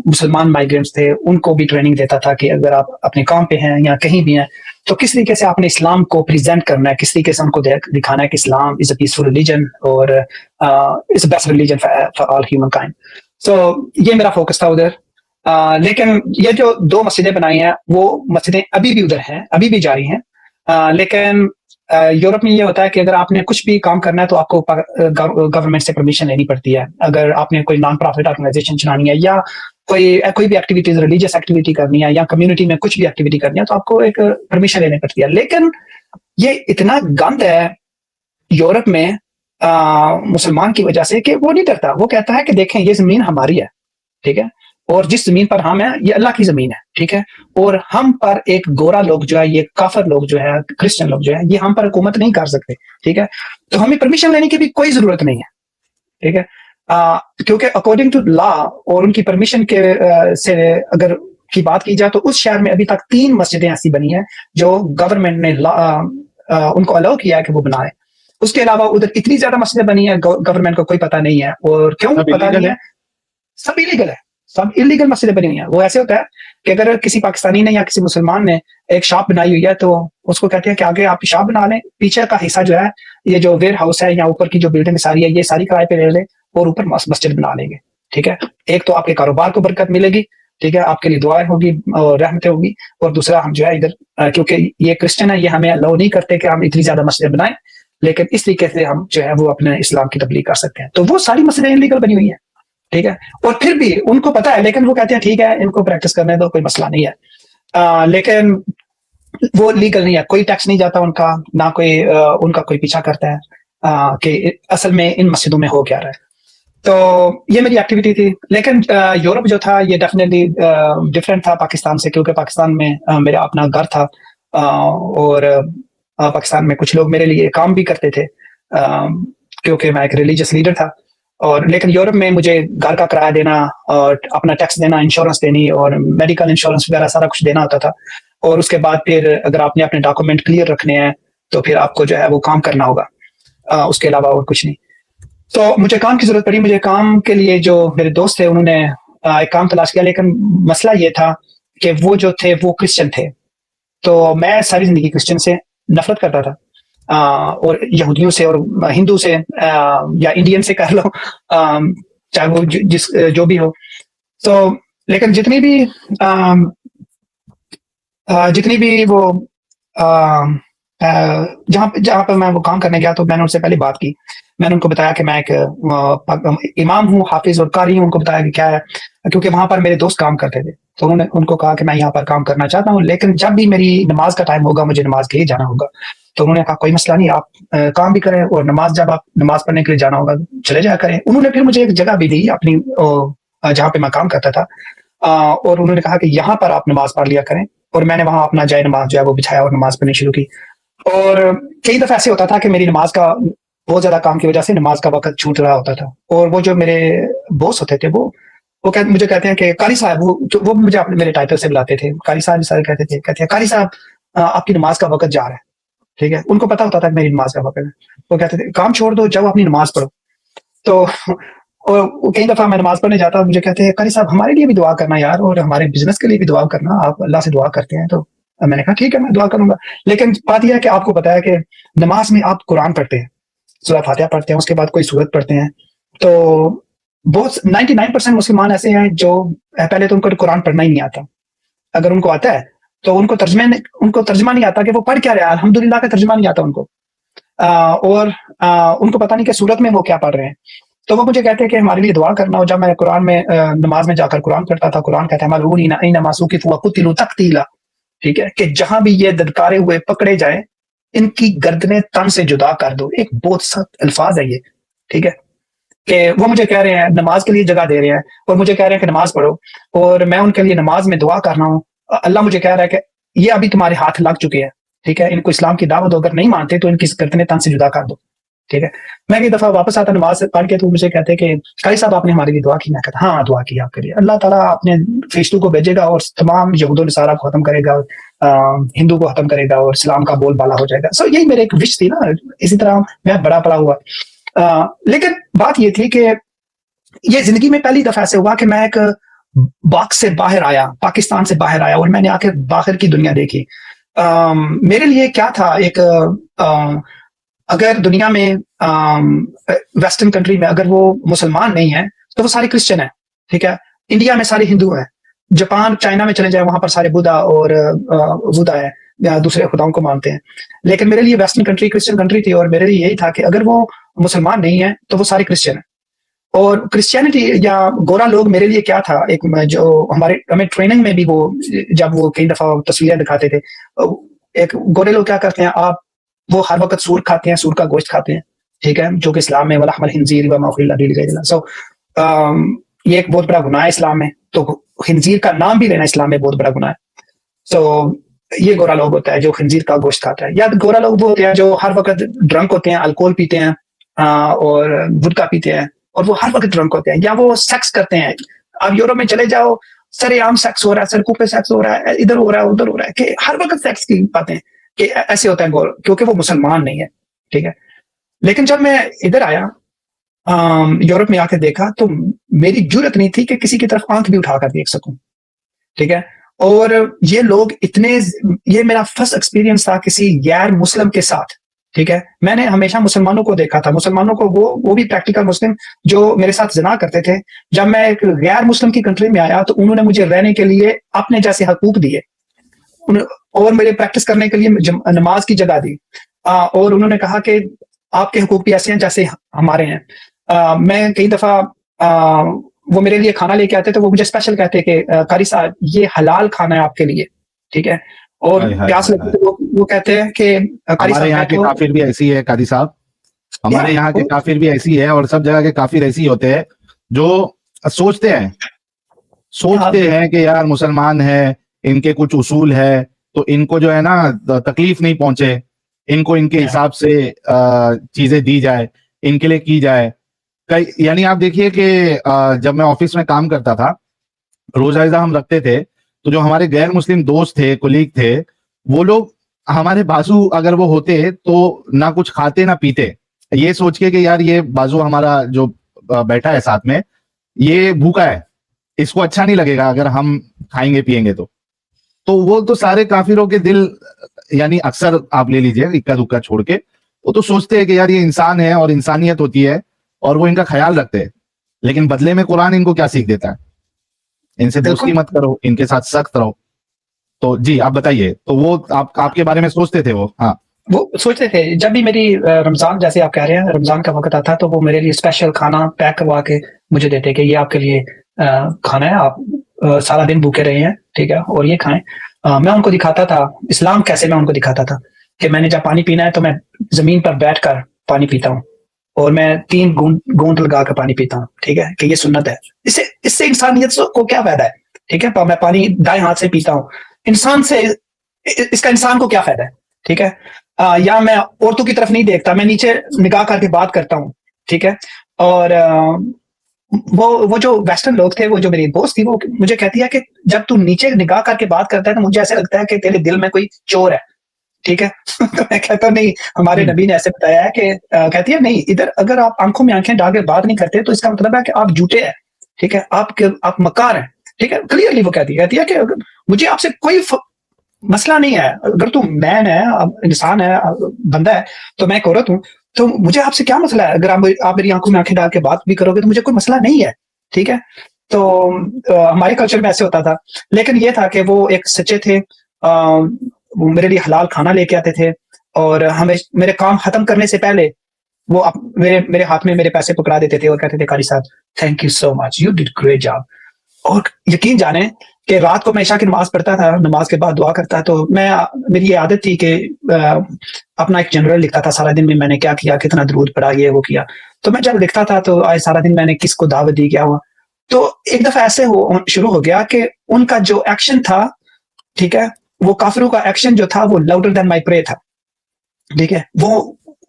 [SPEAKER 1] مسلمان مائیگرینٹس تھے ان کو بھی ٹریننگ دیتا تھا کہ اگر آپ اپنے کام پہ ہیں یا کہیں بھی ہیں تو کس طریقے سے آپ نے اسلام کو پریزنٹ کرنا ہے, کس طریقے سے ان کو دکھانا ہے کہ اسلام از اے پیسفل ریلیجن اور is a best religion for all humankind. So یہ میرا فوکس تھا ادھر. لیکن یہ جو 2 مسجدیں بنائی ہیں وہ مسجدیں ابھی بھی ادھر ہیں, ابھی بھی جاری ہیں. لیکن یورپ میں یہ ہوتا ہے کہ اگر آپ نے کچھ بھی کام کرنا ہے تو آپ کو گورنمنٹ سے پرمیشن لینی پڑتی ہے. اگر آپ نے کوئی نان پروفٹ آرگنائزیشن چلانی ہے, یا کوئی بھی ایکٹیویٹیز, ریلیجیس ایکٹیویٹی کرنی ہے, یا کمیونٹی میں کچھ بھی ایکٹیویٹی کرنی ہے, تو آپ کو ایک پرمیشن لینی پڑتی ہے. لیکن یہ اتنا گند ہے یورپ میں مسلمان کی وجہ سے کہ وہ نہیں کرتا. وہ کہتا ہے کہ دیکھیں یہ زمین ہماری ہے, ٹھیک ہے, اور جس زمین پر ہم ہیں یہ اللہ کی زمین ہے, ٹھیک ہے, اور ہم پر ایک گورا لوگ جو ہے, یہ کافر لوگ جو ہے, کرسچن لوگ جو ہے, یہ ہم پر حکومت نہیں کر سکتے, ٹھیک ہے. تو ہمیں پرمیشن لینے کی بھی کوئی ضرورت نہیں ہے, ٹھیک ہے, کیونکہ اکارڈنگ ٹو لا اور ان کی پرمیشن کے سے اگر کی بات کی جائے تو اس شہر میں ابھی تک 3 مسجدیں ایسی بنی ہیں جو گورنمنٹ نے ان کو الاؤ کیا ہے کہ وہ بنائے. اس کے علاوہ ادھر اتنی زیادہ مسجدیں بنی ہیں گورنمنٹ کو کوئی پتہ نہیں ہے, اور کیوں پتہ نہیں ہے, سب ایلیگل ہے, سب انلیگل مسجدیں بنی ہوئی ہیں. وہ ایسے ہوتا ہے کہ اگر کسی پاکستانی نے یا کسی مسلمان نے ایک شاپ بنائی ہوئی ہے تو اس کو کہتے ہیں کہ آگے آپ شاپ بنا لیں, پیچھے کا حصہ جو ہے یہ جو ویئر ہاؤس ہے یا اوپر کی جو بلڈنگ ساری ہے یہ ساری کرائے پہ لے لیں اور اوپر مسجد بنا لیں گے, ٹھیک ہے. ایک تو آپ کے کاروبار کو برکت ملے گی, ٹھیک ہے, آپ کے لیے دعائیں ہوگی اور رحمتیں ہوگی, اور دوسرا ہم جو ہے ادھر کیونکہ یہ کرسچن ہے, یہ ہمیں الاؤ نہیں کرتے کہ ہم اتنی زیادہ مسجدیں بنائیں, لیکن اس طریقے سے ہم جو ہے وہ اپنے اسلام کی تبلیغ کر سکتے ہیں. تو وہ ساری مسجدیں انلیگل بنی ہوئی ہیں, ٹھیک ہے, اور پھر بھی ان کو پتا ہے, لیکن وہ کہتے ہیں ٹھیک ہے ان کو پریکٹس کرنے دو, کوئی مسئلہ نہیں ہے. لیکن وہ لیگل نہیں ہے, کوئی ٹیکس نہیں جاتا ان کا, نہ کوئی ان کا کوئی پیچھا کرتا ہے کہ اصل میں ان مسجدوں میں ہو کیا رہا ہے. تو یہ میری ایکٹیویٹی تھی. لیکن یورپ جو تھا یہ ڈیفینیٹلی ڈفرینٹ تھا پاکستان سے, کیونکہ پاکستان میں میرا اپنا گھر تھا, اور پاکستان میں کچھ لوگ میرے لیے کام بھی کرتے تھے کیونکہ میں ایک ریلیجیس لیڈر تھا. اور لیکن یورپ میں مجھے گھر کا کرایہ دینا اور اپنا ٹیکس دینا, انشورنس دینی اور میڈیکل انشورنس وغیرہ سارا کچھ دینا ہوتا تھا. اور اس کے بعد پھر اگر آپ نے اپنے ڈاکومنٹ کلیئر رکھنے ہیں تو پھر آپ کو جو ہے وہ کام کرنا ہوگا, اس کے علاوہ اور کچھ نہیں. تو مجھے کام کی ضرورت پڑی. مجھے کام کے لیے جو میرے دوست تھے انہوں نے ایک کام تلاش کیا, لیکن مسئلہ یہ تھا کہ وہ جو تھے وہ کرسچن تھے. تو میں ساری زندگی کرسچن سے نفرت کرتا تھا, اور یہودیوں سے اور ہندو سے یا انڈین سے کہہ لو, چاہے وہ جو بھی ہو. تو لیکن جتنی بھی وہ جہاں پہ میں وہ کام کرنے گیا تو میں نے ان سے پہلے بات کی. میں نے ان کو بتایا کہ میں ایک امام ہوں, حافظ اور قاری ہوں. ان کو بتایا کہ کیا ہے, کیونکہ وہاں پر میرے دوست کام کرتے تھے. تو انہوں نے ان کو کہا کہ میں یہاں پر کام کرنا چاہتا ہوں, لیکن جب بھی میری نماز کا ٹائم ہوگا مجھے نماز کے لیے جانا ہوگا. تو انہوں نے کہا کوئی مسئلہ نہیں, آپ کام بھی کریں اور جب آپ نماز پڑھنے کے لیے جانا ہوگا چلے جایا کریں. انہوں نے پھر مجھے ایک جگہ بھی دی اپنی جہاں پہ میں کام کرتا تھا, اور انہوں نے کہا کہ یہاں پر آپ نماز پڑھ لیا کریں. اور میں نے وہاں اپنا جائے نماز جو ہے وہ بچھایا اور نماز پڑھنی شروع کی. اور کئی دفعہ ایسے ہوتا تھا کہ میری نماز کا بہت زیادہ کام کی وجہ سے نماز کا وقت چھوٹ رہا ہوتا تھا, اور وہ جو میرے بوس ہوتے تھے وہ مجھے کہتے ہیں کہ قاری صاحب، وہ مجھے میرے ٹائٹل سے بلاتے تھے، قاری صاحب کہتے ہیں قاری صاحب آپ کی نماز کا وقت جا رہا ہے، ٹھیک ہے، ان کو پتا ہوتا تھا کہ میری نماز کا وقت ہے، وہ کہتے تھے کام چھوڑ دو، جاؤ اپنی نماز پڑھو. تو اور کئی دفعہ میں نماز پڑھنے جاتا ہوں، مجھے کہتے ہیں قاری صاحب ہمارے لیے بھی دعا کرنا یار، اور ہمارے بزنس کے لیے بھی دعا کرنا، آپ اللہ سے دعا کرتے ہیں. تو میں نے کہا ٹھیک ہے میں دعا کروں گا. لیکن بات یہ ہے کہ آپ کو پتا ہے کہ نماز میں آپ قرآن پڑھتے ہیں، سورہ فاتحہ پڑھتے ہیں، اس کے بعد کوئی سورت پڑھتے ہیں. تو بہت 99% مسلمان ایسے ہیں جو پہلے تو ان کو قرآن پڑھنا ہی نہیں آتا، اگر ان کو آتا ہے تو ان کو ترجمہ نہیں آتا کہ وہ پڑھ کیا رہا ہے، الحمدللہ کا ترجمہ نہیں آتا ان کو، اور ان کو پتہ نہیں کہ سورت میں وہ کیا پڑھ رہے ہیں. تو وہ مجھے کہتے ہیں کہ ہمارے لیے دعا کرنا. ہو جب میں قرآن میں نماز میں جا کر قرآن پڑھتا تھا، قرآن کہتا ہے ملعونین اینما ثقفوا وقتلوا تقتیلا، ٹھیک ہے، کہ جہاں بھی یہ ددکارے ہوئے پکڑے جائیں ان کی گردنیں تن سے جدا کر دو. ایک بہت سخت الفاظ ہے یہ، ٹھیک ہے، کہ وہ مجھے کہہ رہے ہیں نماز کے لیے جگہ دے رہے ہیں اور مجھے کہہ رہے ہیں کہ نماز پڑھو، اور میں ان کے لیے نماز میں دعا کر رہا ہوں. اللہ مجھے کہہ رہا ہے کہ یہ ابھی تمہارے ہاتھ لگ چکے ہیں، ٹھیک ہے، ان کو اسلام کی دعوت اگر نہیں مانتے تو ان کی گردنیں تن سے جدا کر دو، ٹھیک ہے. میں ایک دفعہ واپس آتا نماز سے پڑھ کے، تو مجھے کہتے کہ قاری صاحب آپ نے ہمارے لیے دعا کی. میں کہتا ہاں دعا کی آپ کے لیے، اللہ تعالیٰ اپنے فرشتوں کو بھیجے گا اور تمام یہود و نصارہ کو ختم کرے گا، ہندو کو ختم کرے گا اور اسلام کا بول بالا ہو جائے گا. سو یہی میرے ایک وش تھی نا. اسی طرح میں بڑا پڑا ہوا، لیکن بات یہ تھی کہ یہ زندگی میں پہلی دفعہ ایسے ہوا کہ میں ایک باکس سے باہر آیا، پاکستان سے باہر آیا، اور میں نے آ کے باہر کی دنیا دیکھی. میرے لیے کیا تھا، ایک اگر دنیا میں ویسٹرن کنٹری میں اگر وہ مسلمان نہیں ہیں تو وہ سارے کرسچن ہیں، ٹھیک ہے. انڈیا میں سارے ہندو ہیں، جاپان چائنا میں چلے جائیں وہاں پر سارے بدھا اور بدھا ہے یا دوسرے خداؤں کو مانتے ہیں. لیکن میرے لیے ویسٹرن کنٹری کرسچن کنٹری تھی، اور میرے لیے یہی تھا کہ اگر وہ مسلمان نہیں ہیں تو وہ سارے کرسچن ہیں. اور کرسچینٹی یا گورا لوگ میرے لیے کیا تھا، ایک جو ہمیں ٹریننگ میں بھی وہ جب وہ کئی دفعہ تصویریں دکھاتے تھے، ایک گورے لوگ کیا کرتے ہیں، وہ ہر وقت سور کھاتے ہیں، سور کا گوشت کھاتے ہیں، ٹھیک ہے، جو کہ اسلام میں ولحم الخنزیر وما اہل لغیر اللہ. سو یہ ایک بہت بڑا گناہ ہے اسلام میں، تو خنزیر کا نام بھی لینا اسلام میں بہت بڑا گناہ ہے. سو یہ گورا لوگ ہوتا ہے جو خنزیر کا گوشت کھاتا ہے. یا گورا لوگ وہ ہوتے ہیں جو ہر وقت ڈرنک ہوتے ہیں، الکوہل پیتے ہیں اور وڈکا پیتے ہیں، اور وہ ہر وقت ڈرنک ہوتے ہیں، یا وہ سیکس کرتے ہیں. اب یورپ میں چلے جاؤ، سرے عام سیکس ہو رہا ہے، سڑکوں پہ سیکس ہو رہا ہے، ادھر ہو رہا ہے ادھر ہو رہا ہے، کہ ہر وقت سیکس کی باتیں، کہ ایسے ہوتا ہے کیونکہ وہ مسلمان نہیں ہے، ٹھیک ہے. لیکن جب میں ادھر آیا یورپ میں آ کے دیکھا تو میری جرت نہیں تھی کہ کسی کی طرف آنکھ بھی اٹھا کر دیکھ سکوں، ٹھیک ہے. اور یہ لوگ یہ میرا فرسٹ ایکسپیرینس تھا کسی غیر مسلم کے ساتھ، ٹھیک ہے. میں نے ہمیشہ مسلمانوں کو دیکھا تھا، مسلمانوں کو وہ بھی پریکٹیکل مسلم جو میرے ساتھ زنا کرتے تھے. جب میں ایک غیر مسلم کی کنٹری میں آیا تو انہوں نے مجھے رہنے کے لیے اپنے جیسے حقوق دیے، اور میرے پریکٹس کرنے کے لیے نماز کی جگہ دی، اور انہوں نے کہا کہ آپ کے حقوق بھی ایسے ہیں جیسے ہمارے ہیں. میں کئی دفعہ وہ میرے لیے کھانا لے کے آتے تو وہ مجھے اسپیشل کہتے کہ قاری صاحب یہ حلال کھانا ہے آپ کے لیے، ٹھیک ہے. اور پیاس لگتی تو وہ کہتے ہیں کہ
[SPEAKER 2] ہمارے یہاں کے کافر بھی ایسی ہے قاری صاحب، ہمارے یہاں کے کافر بھی ایسی ہے، اور سب جگہ کے کافر ایسی ہوتے ہیں جو سوچتے ہیں کہ یار مسلمان ہے، ان کے کچھ اصول ہے تو ان کو جو ہے نا تکلیف نہیں پہنچے، ان کو ان کے حساب سے چیزیں دی جائے، ان کے لیے کی جائے. یعنی آپ دیکھیے کہ جب میں آفس میں کام کرتا تھا، روزہ ہم رکھتے تھے، تو جو ہمارے غیر مسلم دوست تھے، کولیگ تھے، وہ لوگ ہمارے بازو اگر وہ ہوتے تو نہ کچھ کھاتے نہ پیتے، یہ سوچ کے کہ یار یہ بازو ہمارا جو بیٹھا ہے ساتھ میں یہ بھوکا ہے، اس کو اچھا نہیں لگے گا اگر ہم کھائیں گے پیئیں گے. تو وہ تو سارے کافروں کے دل، یعنی اکثر آپ لے لیجئے اکا دکا چھوڑ کے، وہ تو سوچتے ہیں کہ یار یہ انسان ہے اور انسانیت ہوتی ہے اور وہ ان کا خیال رکھتے ہیں. لیکن بدلے میں قرآن ان کو کیا سیکھ دیتا ہے؟ ان سے دوستی مت کرو، ان کے ساتھ سخت رہو. تو جی آپ بتائیے. تو وہ آپ کے بارے میں سوچتے تھے وہ
[SPEAKER 1] سوچتے تھے. جب بھی میری رمضان، جیسے آپ کہہ رہے ہیں، رمضان کا وقت آتا تو وہ میرے لیے اسپیشل کھانا پیک کروا کے مجھے دیتے کہ یہ آپ کے لیے کھانا ہے، آپ سارا دن بھوکے رہے ہیں، ٹھیک ہے، اور یہ کھائیں. میں ان کو دکھاتا تھا اسلام کیسے، میں ان کو دکھاتا تھا کہ میں نے جب پانی پینا ہے تو میں زمین پر بیٹھ کر پانی پیتا ہوں، اور میں 3 گونٹ لگا کر پانی پیتا ہوں، ٹھیک ہے، کہ یہ سنت ہے. اس سے انسانیت کو کیا فائدہ ہے، ٹھیک ہے. میں پانی دائیں ہاتھ سے پیتا ہوں، انسان سے اس کا انسان کو کیا فائدہ ہے، ٹھیک ہے. یا میں عورتوں کی طرف نہیں دیکھتا، میں نیچے نگاہ کر کے بات کرتا ہوں، ٹھیک ہے. اور وہ جو ویسٹرن لوگ تھے, وہ جو میری دوست تھی, وہ مجھے کہتی ہے کہ جب تو نیچے نگاہ کر کے بات کرتا ہے تو مجھے ایسا لگتا ہے کہ تیرے دل میں کوئی چور ہے, ٹھیک ہے. تو میں کہتا ہوں نہیں, ہمارے نبی نے ایسے بتایا ہے کہ کہتی ہے نہیں, ادھر اگر آپ آنکھوں میں آنکھیں ڈال کے بات نہیں کرتے تو اس کا مطلب ہے کہ آپ جھوٹے ہیں, ٹھیک ہے, آپ مکار ہیں, ٹھیک ہے. کلیئرلی وہ کہتی ہے کہ مجھے آپ سے کوئی مسئلہ نہیں ہے, اگر تو مین ہے, انسان ہے, بندہ ہے, تو میں ایک عورت ہوں, تو مجھے آپ سے کیا مسئلہ ہے, اگر آپ میری آنکھوں میں آنکھیں ڈال کے بات بھی کرو گے تو مجھے کوئی مسئلہ نہیں ہے, ٹھیک ہے. تو ہمارے کلچر میں ایسے ہوتا تھا, لیکن یہ تھا کہ وہ ایک سچے تھے, وہ میرے لیے حلال کھانا لے کے آتے تھے, اور ہمیں میرے کام ختم کرنے سے پہلے وہ میرے ہاتھ میں میرے پیسے پکڑا دیتے تھے اور کہتے تھے قاری صاحب thank you so much, you did great job. اور یقین جانیں کہ رات کو میں عشاء کی نماز پڑھتا تھا, نماز کے بعد دعا کرتا, تو میری یہ عادت تھی کہ اپنا ایک جنرل لکھتا تھا سارا دن میں نے کیا کیا, کتنا درود پڑھا, یہ وہ کیا. تو میں جب لکھتا تھا تو آج سارا دن میں نے کس کو دعوت دی, کیا ہوا. تو ایک دفعہ ایسے شروع ہو گیا کہ ان کا جو ایکشن تھا, ٹھیک ہے, وہ کافروں کا ایکشن جو تھا وہ لاؤڈر دین مائی پرے تھا, ٹھیک ہے.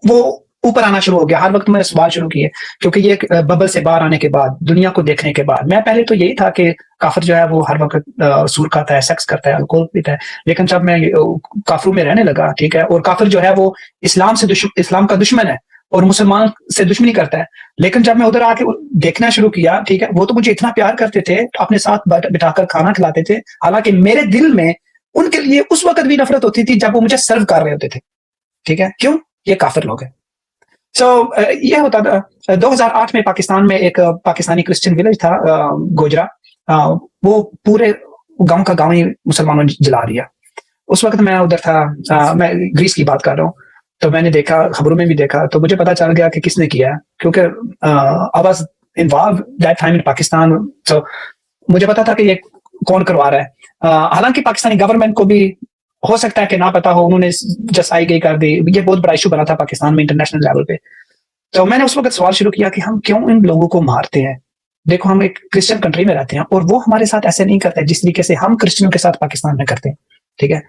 [SPEAKER 1] وہ اوپر آنا شروع ہو گیا. ہر وقت میں نے سوال شروع کیے, کیونکہ یہ ببل سے باہر آنے کے بعد, دنیا کو دیکھنے کے بعد, میں پہلے تو یہی تھا کہ کافر جو ہے وہ ہر وقت سور کھاتا ہے, سیکس کرتا ہے, الکوہل پیتا ہے. لیکن جب میں کافروں میں رہنے لگا, ٹھیک ہے, اور کافر جو ہے وہ اسلام کا دشمن ہے اور مسلمان سے دشمنی کرتا ہے, لیکن جب میں ادھر آ کے دیکھنا شروع کیا, ٹھیک ہے, وہ تو مجھے اتنا پیار کرتے تھے, اپنے ساتھ بٹھا کر کھانا کھلاتے تھے, حالانکہ میرے دل میں ان کے لیے اس وقت بھی نفرت ہوتی تھی جب وہ مجھے سرو کر رہے ہوتے تھے, ٹھیک ہے. کیوں؟ یہ کافر لوگ ہیں. سو یہ ہوتا تھا 2008 میں پاکستان میں ایک پاکستانی کرسچن ولیج تھا, گوجرا, وہ پورے گاؤں کا گاؤں ہی مسلمانوں نے جلا دیا. اس وقت میں ادھر تھا, میں گریس کی بات کر رہا ہوں, تو میں نے دیکھا, خبروں میں بھی دیکھا, تو مجھے پتا چل گیا کہ کس نے کیا ہے, کیونکہ I was involved that time in Pakistan, تو مجھے پتا تھا کہ یہ کون کروا رہا ہے. حالانکہ پاکستانی گورنمنٹ کو بھی ہو سکتا ہے کہ نہ پتا ہو, انہوں نے جس آئی گئی کر دی. یہ بہت بڑا ایشو بنا تھا پاکستان میں انٹرنیشنل لیول پہ. تو میں نے اس وقت سوال شروع کیا کہ ہم کیوں ان لوگوں کو مارتے ہیں. دیکھو ہم ایک کرسچن کنٹری میں رہتے ہیں اور وہ ہمارے ساتھ ایسے نہیں کرتے جس طریقے سے ہم کرسچنوں کے ساتھ پاکستان میں کرتے ہیں, ٹھیک ہے.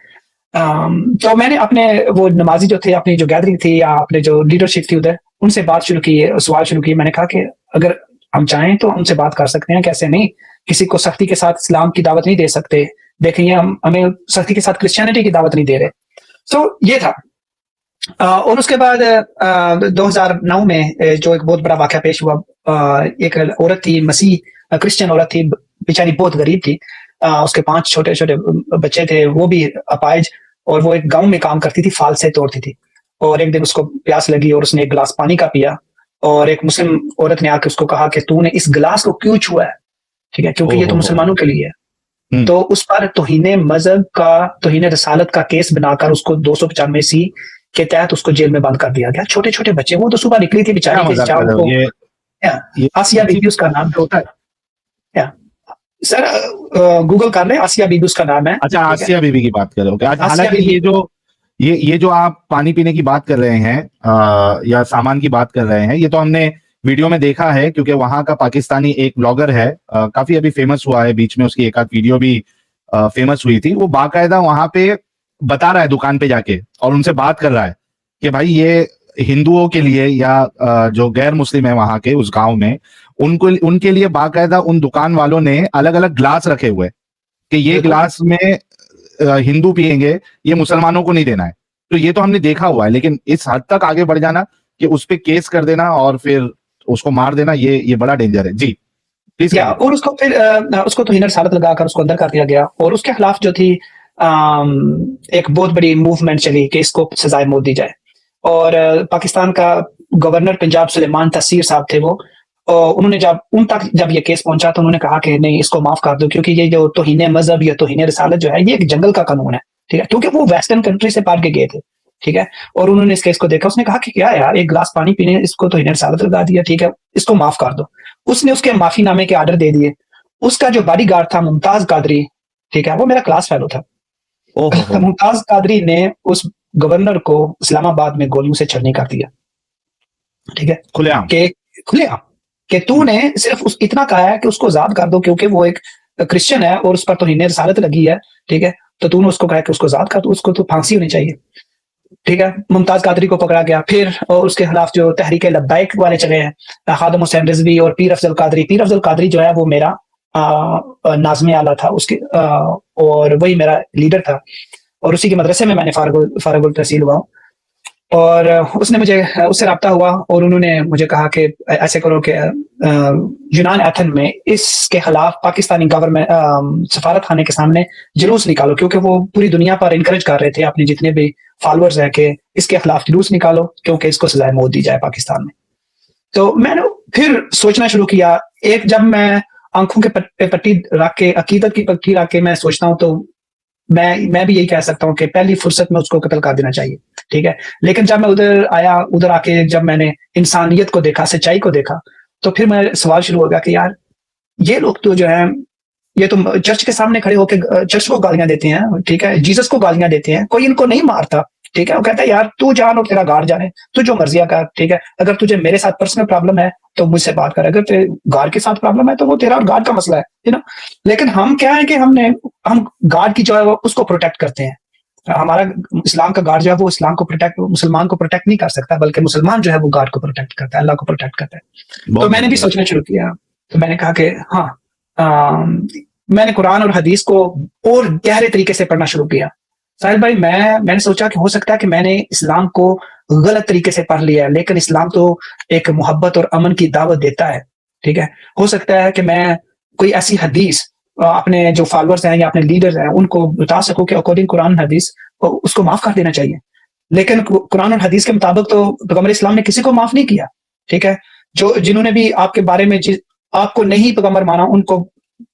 [SPEAKER 1] تو میں نے اپنے وہ نمازی جو تھے, اپنی جو گیدرنگ تھی یا اپنے جو لیڈرشپ تھی ادھر, ان سے بات شروع کی, سوال شروع کی. میں نے کہا کہ اگر ہم چاہیں تو ان سے بات کر سکتے ہیں, کیسے نہیں, کسی کو سختی کے ساتھ اسلام کی دعوت نہیں دے سکتے. دیکھیں ہمیں سختی کے ساتھ کرسچینٹی کی دعوت نہیں دے رہے. سو یہ تھا. اور اس کے بعد 2009 میں جو ایک بہت بڑا واقعہ پیش ہوا, ایک عورت تھی, مسیح کرسچن عورت تھی, بیچاری بہت غریب تھی, اس کے 5 چھوٹے چھوٹے بچے تھے, وہ بھی اپائج, اور وہ ایک گاؤں میں کام کرتی تھی, فال سے توڑتی تھی. اور ایک دن اس کو پیاس لگی اور اس نے ایک گلاس پانی کا پیا, اور ایک مسلم عورت نے آ کے اس کو کہا کہ تو نے اس گلاس کو کیوں چھوا ہے, ٹھیک ہے, کیونکہ یہ تو مسلمانوں کے لیے ہے. تو اس پر توہین مذہب کا, توہین رسالت کا کیس بنا کر اس کو 295 کے تحت اس کو جیل میں بند کر دیا گیا. چھوٹے چھوٹے بچے, وہ تو صبح نکلی تھی بیچاری, آسیہ بی بی اس کا نام ہوتا ہے. سر گوگل کر لیں, آسیہ بی بی اس کا نام ہے.
[SPEAKER 2] اچھا, آسیہ بی بی کی بات کر رہے ہو. حالانکہ یہ جو آپ پانی پینے کی بات کر رہے ہیں یا سامان کی بات کر رہے ہیں, یہ تو ہم نے ویڈیو میں دیکھا ہے, کیونکہ وہاں کا پاکستانی ایک بلاگر ہے, کافی ابھی فیمس ہوا ہے, بیچ میں اس کی ایک آدھ ویڈیو بھی فیمس ہوئی تھی. وہ باقاعدہ وہاں پہ بتا رہا ہے دکان پہ جا کے, اور ان سے بات کر رہا ہے کہ بھائی یہ ہندوؤں کے لیے یا جو غیر مسلم ہے وہاں کے اس گاؤں میں, ان کے لیے باقاعدہ ان دکان والوں نے الگ الگ گلاس رکھے ہوئے کہ یہ گلاس میں ہندو پیئیں گے, یہ مسلمانوں کو نہیں دینا ہے. تو یہ تو ہم نے دیکھا ہوا ہے, لیکن اس حد تک آگے بڑھ جانا کہ اس پہ کیس کر دینا اور پھر اس کو مار دینا, یہ بڑا ڈینجر ہے. جی
[SPEAKER 1] اور اس کو پھر اس کو توہین رسالت لگا کر اس کو اندر کر دیا گیا, اور اس کے خلاف جو تھی ایک بہت بڑی موومنٹ چلی کہ اس کو سزائے موت دی جائے. اور پاکستان کا گورنر پنجاب سلیمان تسیر صاحب تھے, وہ انہوں نے جب یہ کیس پہنچا تو انہوں نے کہا کہ نہیں, اس کو معاف کر دو, کیونکہ یہ جو توہین مذہب یا توہین رسالت جو ہے یہ ایک جنگل کا قانون ہے, ٹھیک ہے, کیونکہ وہ ویسٹرن کنٹری سے پار کے گئے تھے, ٹھیک ہے. اور انہوں نے اس کیس کو دیکھا, اس نے کہا کہ کیا یار, ایک گلاس پانی پینے اس کو توہین رسالت لگا دیا, ٹھیک ہے, اس کو معاف کر دو. اس نے اس کے معافی نامے کے آرڈر دے دیے. اس کا جو باڈی گارڈ تھا ممتاز قادری, ٹھیک ہے, وہ میرا کلاس فیلو تھا. ممتاز قادری نے اس گورنر کو اسلام آباد میں گولیوں سے چھلنی کر دیا, ٹھیک ہے, کھلے عام کہ تو نے صرف اتنا کہا ہے کہ اس کو آزاد کر دو کیونکہ وہ ایک کرسچن ہے اور اس پر توہین رسالت لگی ہے, ٹھیک ہے, تو نے اس کو کہا کہ اس کو آزاد کر دو, اس کو تو پھانسی ہونی چاہیے. ٹھیک ہے, ممتاز قادری کو پکڑا گیا. پھر اس کے خلاف جو تحریک لبیک والے چلے ہیں, خادم حسین رضوی اور پیر افضل قادری جو ہے وہ میرا ناظم اعلیٰ تھا اس کے, اور وہی میرا لیڈر تھا, اور اسی کے مدرسے میں نے فارغ التحصیل ہوا ہوں. اور اس نے مجھے, اس سے رابطہ ہوا اور انہوں نے مجھے کہا کہ ایسے کرو کہ یونان ایتھن میں اس کے خلاف پاکستانی گورنمنٹ سفارت خانے کے سامنے جلوس نکالو, کیونکہ وہ پوری دنیا پر انکریج کر رہے تھے اپنے جتنے بھی فالوورز ہیں کہ اس کے خلاف جلوس نکالو کیونکہ اس کو سزائے موت دی جائے پاکستان میں. تو میں نے پھر سوچنا شروع کیا. ایک جب میں آنکھوں کے پٹی رکھ کے, عقیدت کی پٹی رکھ کے میں سوچتا ہوں, تو میں بھی یہی کہہ سکتا ہوں کہ پہلی فرصت میں اس کو قتل کر دینا چاہیے, ٹھیک ہے. لیکن جب میں ادھر آ کے جب میں نے انسانیت کو دیکھا, سچائی کو دیکھا, تو پھر میں سوال شروع ہو گیا کہ یار یہ لوگ تو جو ہیں, یہ تو چرچ کے سامنے کھڑے ہو کے چرچ کو گالیاں دیتے ہیں, ٹھیک ہے, جیسس کو گالیاں دیتے ہیں, کوئی ان کو نہیں مارتا, ٹھیک ہے. وہ کہتا ہے یار تو جان اور تیرا گارڈ جانے, تو جو مرضی کر, ٹھیک ہے. اگر تجھے میرے ساتھ پرسنل پرابلم ہے تو مجھ سے بات کر, اگر تیرے گارڈ کے ساتھ پرابلم ہے تو وہ تیرا اور گارڈ کا مسئلہ ہے نا. لیکن ہم کیا ہے کہ ہم گارڈ کی جو ہے اس کو پروٹیکٹ کرتے ہیں. ہمارا اسلام کا گارڈ جو ہے وہ اسلام کو پروٹیکٹ, مسلمان کو پروٹیکٹ نہیں کر سکتا, بلکہ مسلمان جو ہے وہ گارڈ کو پروٹیکٹ کرتا ہے, اللہ کو پروٹیکٹ کرتا ہے. تو میں نے بھی سوچنا شروع کیا, تو میں نے کہا کہ ہاں, میں نے قرآن اور حدیث کو اور گہرے طریقے سے پڑھنا شروع کیا. ساحل بھائی, میں نے سوچا کہ ہو سکتا ہے کہ میں نے اسلام کو غلط طریقے سے پڑھ لیا ہے, لیکن اسلام تو ایک محبت اور امن کی دعوت دیتا ہے, ٹھیک ہے. ہو سکتا ہے کہ میں کوئی ایسی حدیث اپنے جو فالوورز ہیں یا اپنے لیڈرز ہیں ان کو بتا سکوں کہ اکارڈنگ قرآن حدیث اس کو معاف کر دینا چاہیے. لیکن قرآن اور حدیث کے مطابق تو پیغمبر اسلام نے کسی کو معاف نہیں کیا, ٹھیک ہے. جنہوں نے بھی آپ کے بارے میں آپ کو نہیں پیغمبر مانا, ان کو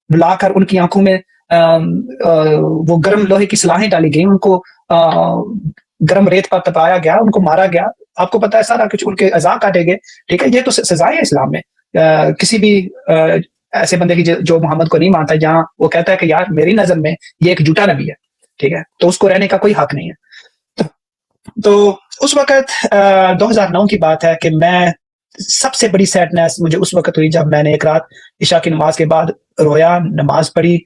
[SPEAKER 1] بلا کر ان کی آنکھوں میں وہ گرم لوہے کی سلاحیں ڈالی گئی, ان کو گرم ریت پر تپایا گیا, ان کو مارا گیا. آپ کو پتا ہے سارا کچھ, ان کے اعضاء کاٹے گئے, ٹھیک ہے. یہ تو سزا ہے اسلام میں. کسی بھی ایسے بندے کی جو محمد کو نہیں مانتا, جہاں وہ کہتا ہے کہ یار میری نظر میں یہ ایک جھوٹا نبی ہے, ٹھیک ہے, تو اس کو رہنے کا کوئی حق نہیں ہے. تو اس وقت 2009 کی بات ہے کہ میں سب سے بڑی سیڈنس مجھے اس وقت ہوئی جب میں نے ایک رات عشاء کی نماز کے بعد رویا, نماز پڑھی,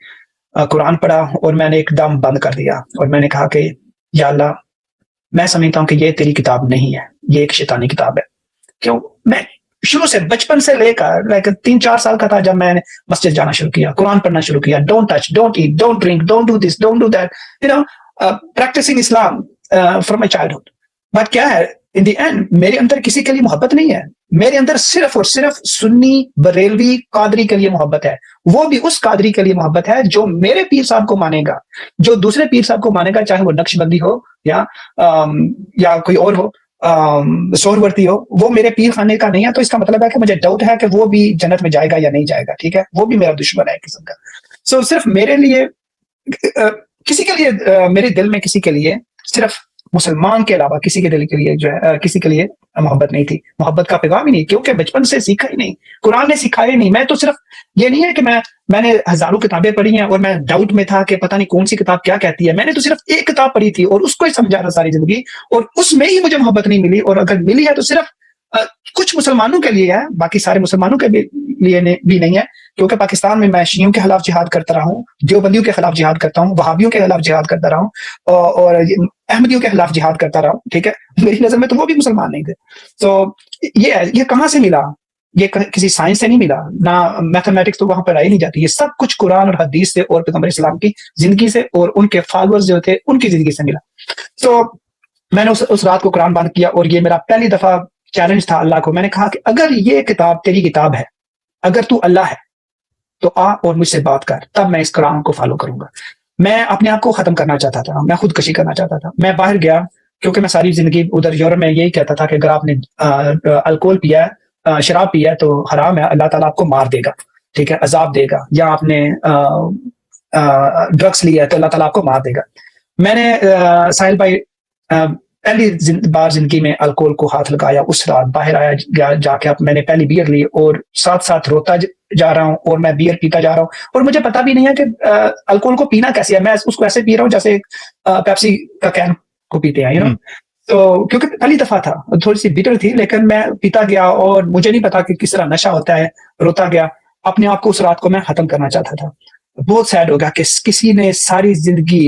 [SPEAKER 1] قرآن پڑھا, اور میں نے ایک دم بند کر دیا, اور میں نے کہا کہ یا اللہ, میں سمجھتا ہوں کہ یہ تیری کتاب نہیں ہے, یہ ایک شیطانی کتاب ہے. کیوں؟ میں شروع سے بچپن سے لے کر 3-4 سال کا تھا جب میں نے مسجد جانا شروع کیا, قرآن پڑھنا شروع کیا, don't touch, don't eat, don't drink, don't do this, don't do that, practising Islam from my childhood. But کیا ہے, ان دی اینڈ میرے اندر کسی کے لیے محبت نہیں ہے. میرے اندر صرف اور صرف سنی بریلوی قادری کے لیے محبت ہے. وہ بھی اس قادری کے لیے محبت ہے جو میرے پیر صاحب کو مانے گا. جو دوسرے پیر صاحب کو مانے گا, چاہے وہ نقش بندی ہو یا کوئی اور ہو, سہرورتی ہو, وہ میرے پیر خانے کا نہیں ہے. تو اس کا مطلب ہے کہ مجھے ڈاؤٹ ہے کہ وہ بھی جنت میں جائے گا یا نہیں جائے گا, ٹھیک ہے. وہ بھی میرا دشمن ہے ایک قسم کا. سو صرف میرے لیے, کسی کے لیے, میرے دل میں کسی کے لیے, صرف مسلمان کے علاوہ کسی کے دل کے لیے جو ہے, کسی کے لیے محبت نہیں تھی, محبت کا پیغام ہی نہیں, کیونکہ بچپن سے سیکھا ہی نہیں, قرآن نے سکھایا ہی نہیں. میں تو صرف یہ نہیں ہے کہ میں نے ہزاروں کتابیں پڑھی ہیں اور میں ڈاؤٹ میں تھا کہ پتہ نہیں کون سی کتاب کیا کہتی ہے. میں نے تو صرف ایک کتاب پڑھی تھی اور اس کو ہی سمجھا تھا ساری زندگی, اور اس میں ہی مجھے محبت نہیں ملی. اور اگر ملی ہے تو صرف کچھ مسلمانوں کے لیے ہے, باقی سارے مسلمانوں کے لیے بھی نہیں ہے. کیونکہ پاکستان میں شیعوں کے خلاف جہاد کرتا رہا ہوں, دیوبندیوں کے خلاف جہاد کرتا ہوں, وہابیوں کے خلاف جہاد کرتا رہا ہوں, اور احمدیوں کے خلاف جہاد کرتا رہا ہوں, ٹھیک ہے. میری نظر میں تو وہ بھی مسلمان نہیں تھے. تو یہ کہاں سے ملا؟ یہ کسی سائنس سے نہیں ملا, نہ میتھمیٹکس تو وہاں پڑھائی نہیں جاتی. یہ سب کچھ قرآن اور حدیث سے اور پیغمبر اسلام کی زندگی سے اور ان کے فالوورز جو تھے ان کی زندگی سے ملا. تو میں نے اس رات کو قرآن بند کیا, اور یہ میرا پہلی دفعہ چیلنج تھا اللہ کو. میں نے کہا کہ اگر یہ کتاب تیری کتاب ہے, اگر تو اللہ ہے, تو آ اور مجھ سے بات کر, تب میں اس قرآن کو فالو کروں گا. میں اپنے آپ کو ختم کرنا چاہتا تھا, میں خودکشی کرنا چاہتا تھا. میں باہر گیا, کیونکہ میں ساری زندگی ادھر یورپ میں یہی کہتا تھا کہ اگر آپ نے الکوہل پیا ہے, شراب پیا ہے, تو حرام ہے, اللہ تعالیٰ آپ کو مار دے گا, ٹھیک ہے, عذاب دے گا. یا آپ نے ڈرگس لیا ہے تو اللہ تعالیٰ آپ کو مار دے گا. میں نے ساحل بھائی پہلی بار زندگی میں الکوہل کو ہاتھ لگایا اس رات, باہر آیا جا کے, اب میں نے پہلی بیئر لی اور ساتھ روتا جا رہا ہوں, اور میں بیئر پیتا جا رہا ہوں, اور مجھے پتا بھی نہیں ہے کہ الکوہل کو پینا کیسے ہے. میں اس کو ایسے پی رہا ہوں جیسے پیپسی کا کین کو پیتے ہیں, تو کیونکہ پہلی دفعہ تھا, تھوڑی سی بیٹر تھی, لیکن میں پیتا گیا اور مجھے نہیں پتا کہ کس طرح نشہ ہوتا ہے. روتا گیا, اپنے آپ کو اس رات کو میں ختم کرنا چاہتا تھا. بہت سیڈ ہو گیا کہ کسی نے ساری زندگی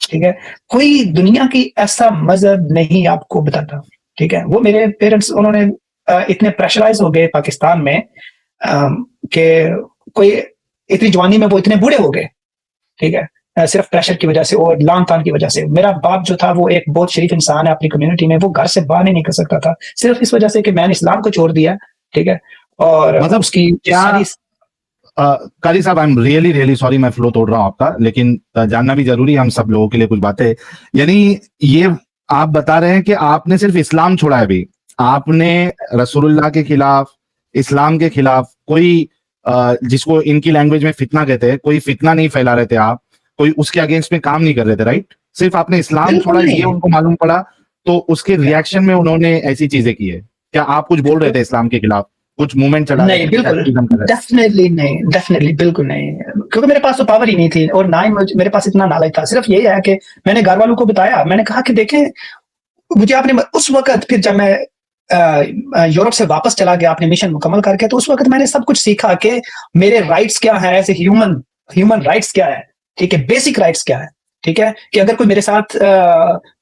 [SPEAKER 1] ٹھیک ہے. کوئی دنیا کی ایسا مذہب نہیں آپ کو بتاتا. ٹھیک ہے. وہ میرے پیرنٹس انہوں نے اتنے پریشرائز ہو گئے پاکستان میں کہ کوئی اتنی جوانی میں وہ اتنے بوڑھے ہو گئے. ٹھیک ہے. صرف پریشر کی وجہ سے اور لان تان کی وجہ سے. میرا باپ جو تھا وہ ایک بہت شریف انسان ہے اپنی کمیونٹی میں, وہ گھر سے باہر نہیں نکل سکتا تھا صرف اس وجہ سے کہ میں نے اسلام کو چھوڑ دیا. ٹھیک ہے. اور
[SPEAKER 2] مطلب
[SPEAKER 1] اس کی
[SPEAKER 2] کیا
[SPEAKER 1] ساری
[SPEAKER 2] قاری صاحب آئی ایم ریئلی سوری میں فلو توڑ رہا ہوں آپ کا, لیکن جاننا بھی ضروری ہے ہم سب لوگوں کے لیے کچھ باتیں. یعنی یہ آپ بتا رہے ہیں کہ آپ نے صرف اسلام چھوڑا ہے, ابھی آپ نے رسول اللہ کے خلاف, اسلام کے خلاف کوئی جس کو ان کی لینگویج میں فتنہ کہتے ہیں, کوئی فتنہ نہیں پھیلا رہے تھے آپ, کوئی اس کے اگینسٹ میں کام نہیں کر رہے تھے, رائٹ؟ صرف آپ نے اسلام چھوڑا,
[SPEAKER 1] بالکل
[SPEAKER 2] یہ
[SPEAKER 1] نہیں.
[SPEAKER 2] ان کو معلوم پڑا تو اس کے ریئیکشن میں انہوں نے ایسی چیزیں کی ہے. کیا آپ کچھ بول رہے تھے اسلام کے خلاف, کچھ موومنٹ چلا رہے
[SPEAKER 1] نہیں,
[SPEAKER 2] تھے, کچھ
[SPEAKER 1] بالکل
[SPEAKER 2] ایکٹیویزم کر رہے تھے؟
[SPEAKER 1] ڈیفینیٹلی نہیں, ڈیفینیٹلی بالکل نہیں, کیونکہ میرے پاس تو پاور ہی نہیں تھی اور نہ ہی میرے پاس اتنا نالج تھا. صرف یہی ہے کہ میں نے گھر والوں کو بتایا, میں نے کہا کہ دیکھیں مجھے آپ نے اس وقت, پھر جب میں یورپ سے واپس چلا گیا اپنے مشن مکمل کر کے, تو اس وقت میں نے سب کچھ سیکھا کہ میرے رائٹس کیا ہیں ایز اے ہیومن رائٹس کیا ہے. ٹھیک ہے. بیسک رائٹس کیا ہے. ٹھیک ہے. کہ اگر کوئی میرے ساتھ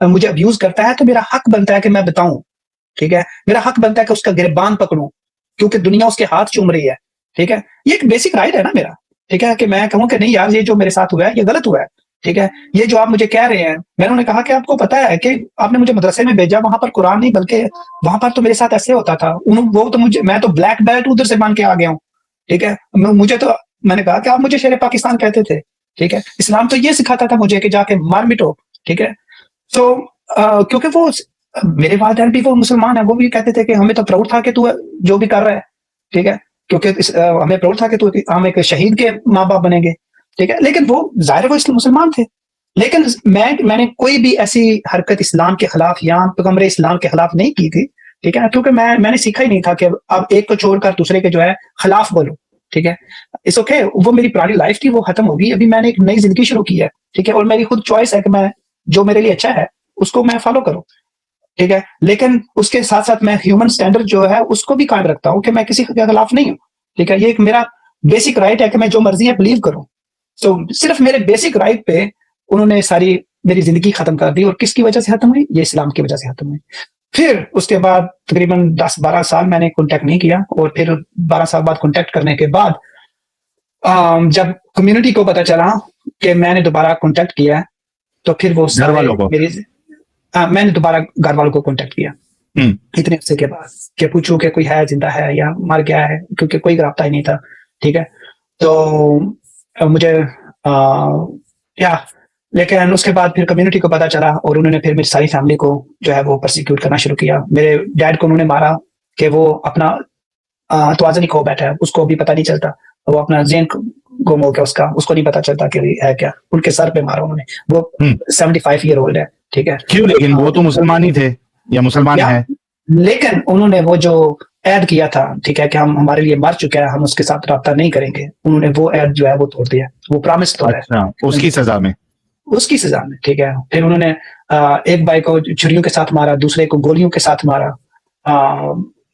[SPEAKER 1] مجھے ابیوز کرتا ہے تو میرا حق بنتا ہے کہ میں بتاؤں. ٹھیک ہے. میرا حق بنتا ہے کہ اس کا گریبان پکڑوں, کیونکہ دنیا اس کے ہاتھ چوم رہی ہے. ٹھیک ہے. یہ ایک بیسک رائٹ ہے نا میرا. ٹھیک ہے. کہ میں کہوں کہ نہیں یار, یہ جو میرے ساتھ ہوا ہے یہ غلط ہوا ہے. ٹھیک ہے. یہ جو آپ مجھے کہہ رہے ہیں, میں نے کہا کہ آپ کو پتا ہے کہ آپ نے مجھے مدرسے میں بھیجا, وہاں پر قرآن نہیں بلکہ وہاں پر تو میرے ساتھ ایسے ہوتا تھا. وہ تو میں تو بلیک بیلٹ ادھر سے مان کے آ گیا ہوں. ٹھیک ہے. مجھے تو, میں نے کہا کہ آپ مجھے شیر پاکستان کہتے تھے. ٹھیک ہے. اسلام تو یہ سکھاتا تھا مجھے کہ جا کے مار مٹو. ٹھیک ہے. تو کیونکہ وہ میرے والدین بھی وہ مسلمان ہیں, وہ بھی کہتے تھے کہ ہمیں تو پراؤڈ تھا کہ تو جو بھی کر رہا ہے. ٹھیک ہے. کیونکہ ہمیں پراؤڈ تھا کہ تو ہم ایک شہید کے ماں باپ بنیں گے. ٹھیک ہے. لیکن وہ ظاہر وہ مسلمان تھے, لیکن میں نے کوئی بھی ایسی حرکت اسلام کے خلاف یا پیغمبر اسلام کے خلاف نہیں کی تھی. ٹھیک ہے. کیونکہ میں نے سیکھا ہی نہیں تھا کہ اب ایک کو چھوڑ کر دوسرے کے جو ہے خلاف بولو. ٹھیک ہے. اس اوکے, وہ میری پرانی لائف تھی, وہ ختم ہوگی. ابھی میں نے ایک نئی زندگی شروع کی ہے. ٹھیک ہے. اور میری خود چوائس ہے کہ میں جو میرے لیے اچھا ہے اس کو میں فالو کروں. ٹھیک ہے. لیکن اس کے ساتھ ساتھ میں ہیومن سٹینڈرڈ جو ہے اس کو بھی قائم رکھتا ہوں کہ میں کسی کے خلاف نہیں ہوں. ٹھیک ہے. یہ ایک میرا بیسک رائٹ ہے کہ میں جو مرضی ہے بلیو کروں. تو صرف میرے بیسک رائٹ پہ انہوں نے ساری میری زندگی ختم کر دی. اور کس کی وجہ سے ختم ہوئی؟ یہ اسلام کی وجہ سے ختم ہوئی. پھر اس کے بعد تقریباً 10-12 سال میں نے کانٹیکٹ نہیں کیا, اور پھر 12 سال بعد کانٹیکٹ کرنے کے بعد جب کمیونٹی کو پتا چلا کہ میں نے دوبارہ کانٹیکٹ کیا, تو پھر وہ
[SPEAKER 2] گھر والوں کو
[SPEAKER 1] میں نے دوبارہ گھر والوں کو کانٹیکٹ کیا اتنے عرصے کے بعد کہ پوچھوں کہ کوئی ہے, زندہ ہے یا مر گیا ہے, کیونکہ کوئی رابطہ ہی نہیں تھا. ٹھیک ہے. تو مجھے لیکن اس کے بعد پھر کمیونٹی کو پتا چلا, اور انہوں نے پھر میری ساری فیملی کو جو ہے وہ پرسیکیوٹ کرنا شروع کیا. میرے ڈیڈ کو انہوں نے مارا کہ وہ اپنا توازن ہی کھو بیٹھا ہے, اس کو بھی پتا نہیں چلتا, وہ اپنا ذہن گم ہو گیا اس کو نہیں پتا چلتا کہ ہے کیا. ان کے سر پہ مارا انہوں نے. وہ 75 ایئر اولڈ ہے. ٹھیک ہے.
[SPEAKER 2] کیوں؟ لیکن وہ تو مسلمان ہی تھے یا مسلمان ہے,
[SPEAKER 1] لیکن انہوں نے وہ جو ایڈ کیا تھا, ٹھیک ہے, کہ ہم ہمارے لیے مر چکے ہیں, ہم اس کے ساتھ رابطہ نہیں کریں گے, انہوں نے وہ ایڈ جو ہے وہ توڑ دیا. وہ پرامس توڑا ہے
[SPEAKER 2] اس کی سزا میں.
[SPEAKER 1] ٹھیک ہے. پھر انہوں نے ایک بھائی کو چھریوں کے ساتھ مارا, دوسرے کو گولیوں کے ساتھ مارا.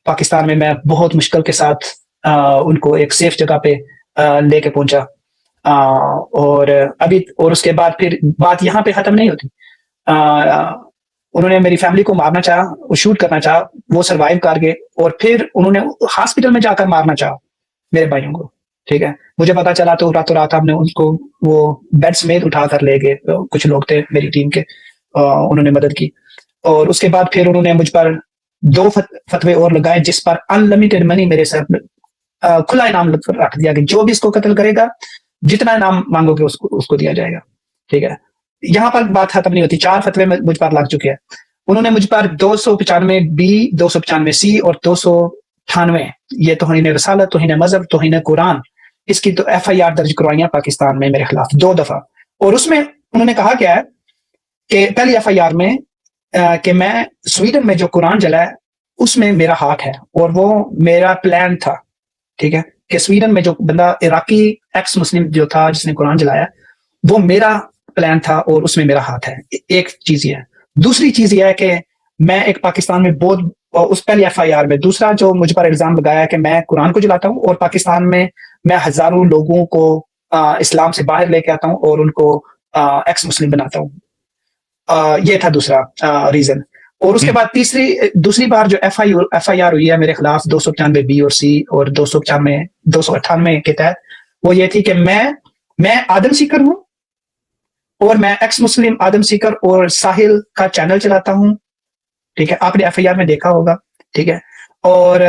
[SPEAKER 1] پاکستان میں بہت مشکل کے ساتھ ان کو ایک سیف جگہ پہ لے کے پہنچا. اور اس کے بعد پھر بات یہاں پہ ختم نہیں ہوتی. انہوں نے میری فیملی کو مارنا چاہا, وہ شوٹ کرنا چاہا, وہ سروائیو کر گئے, اور پھر انہوں نے ہاسپٹل میں جا کر مارنا چاہا میرے بھائیوں کو. ٹھیک ہے. مجھے پتا چلا تو راتوں رات ہم نے ان کو وہ بیڈ سمیت اٹھا کر لے گئے. کچھ لوگ تھے میری ٹیم کے, انہوں نے مدد کی. اور اس کے بعد پھر انہوں نے مجھ پر 2 فتوے اور لگائے, جس پر انلمیٹڈ منی میرے ساتھ کھلا انعام رکھ دیا کہ جو بھی اس کو قتل کرے گا, جتنا انعام مانگو گے اس کو دیا جائے گا. ٹھیک ہے. یہاں پر بات ختم نہیں ہوتی. 4 فتوے مجھ پر لگ چکے ہیں. انہوں نے مجھ پر 295 بی, 295 سی اور 298 یہ توہین رسالت, توہین مذہب, توہین قرآن, اس کی تو FIR درج کروائیاں پاکستان میں میرے خلاف 2 دفعہ. اور اس میں انہوں نے کہا کیا ہے کہ پہلی FIR میں کہ میں سویڈن میں جو قرآن جلا ہے اس میں میرا ہاتھ ہے, اور وہ میرا پلان تھا. ٹھیک ہے. کہ سویڈن میں جو بندہ عراقی ایکس مسلم جو تھا جس نے قرآن جلایا, وہ میرا پلان تھا اور اس میں میرا ہاتھ ہے. ایک چیز یہ ہے. دوسری چیز یہ ہے کہ میں ایک پاکستان میں اس پہلی FIR میں دوسرا جو مجھ پر الزام لگایا کہ میں قرآن کو جلاتا ہوں, اور پاکستان میں ہزاروں لوگوں کو اسلام سے باہر لے کے آتا ہوں اور ان کو ایکس مسلم بناتا ہوں. یہ تھا دوسرا ریزن. اور اس کے بعد دوسری بار جو ایف آئی آر ہوئی ہے میرے خلاف 295 بی اور سی اور 298 کے تحت, وہ یہ تھی کہ میں آدم سیکر ہوں, اور میں ایکس مسلم آدم سیکر اور ساحل کا چینل چلاتا ہوں. ٹھیک ہے, آپ نے ایف آئی آر میں دیکھا ہوگا. ٹھیک ہے, اور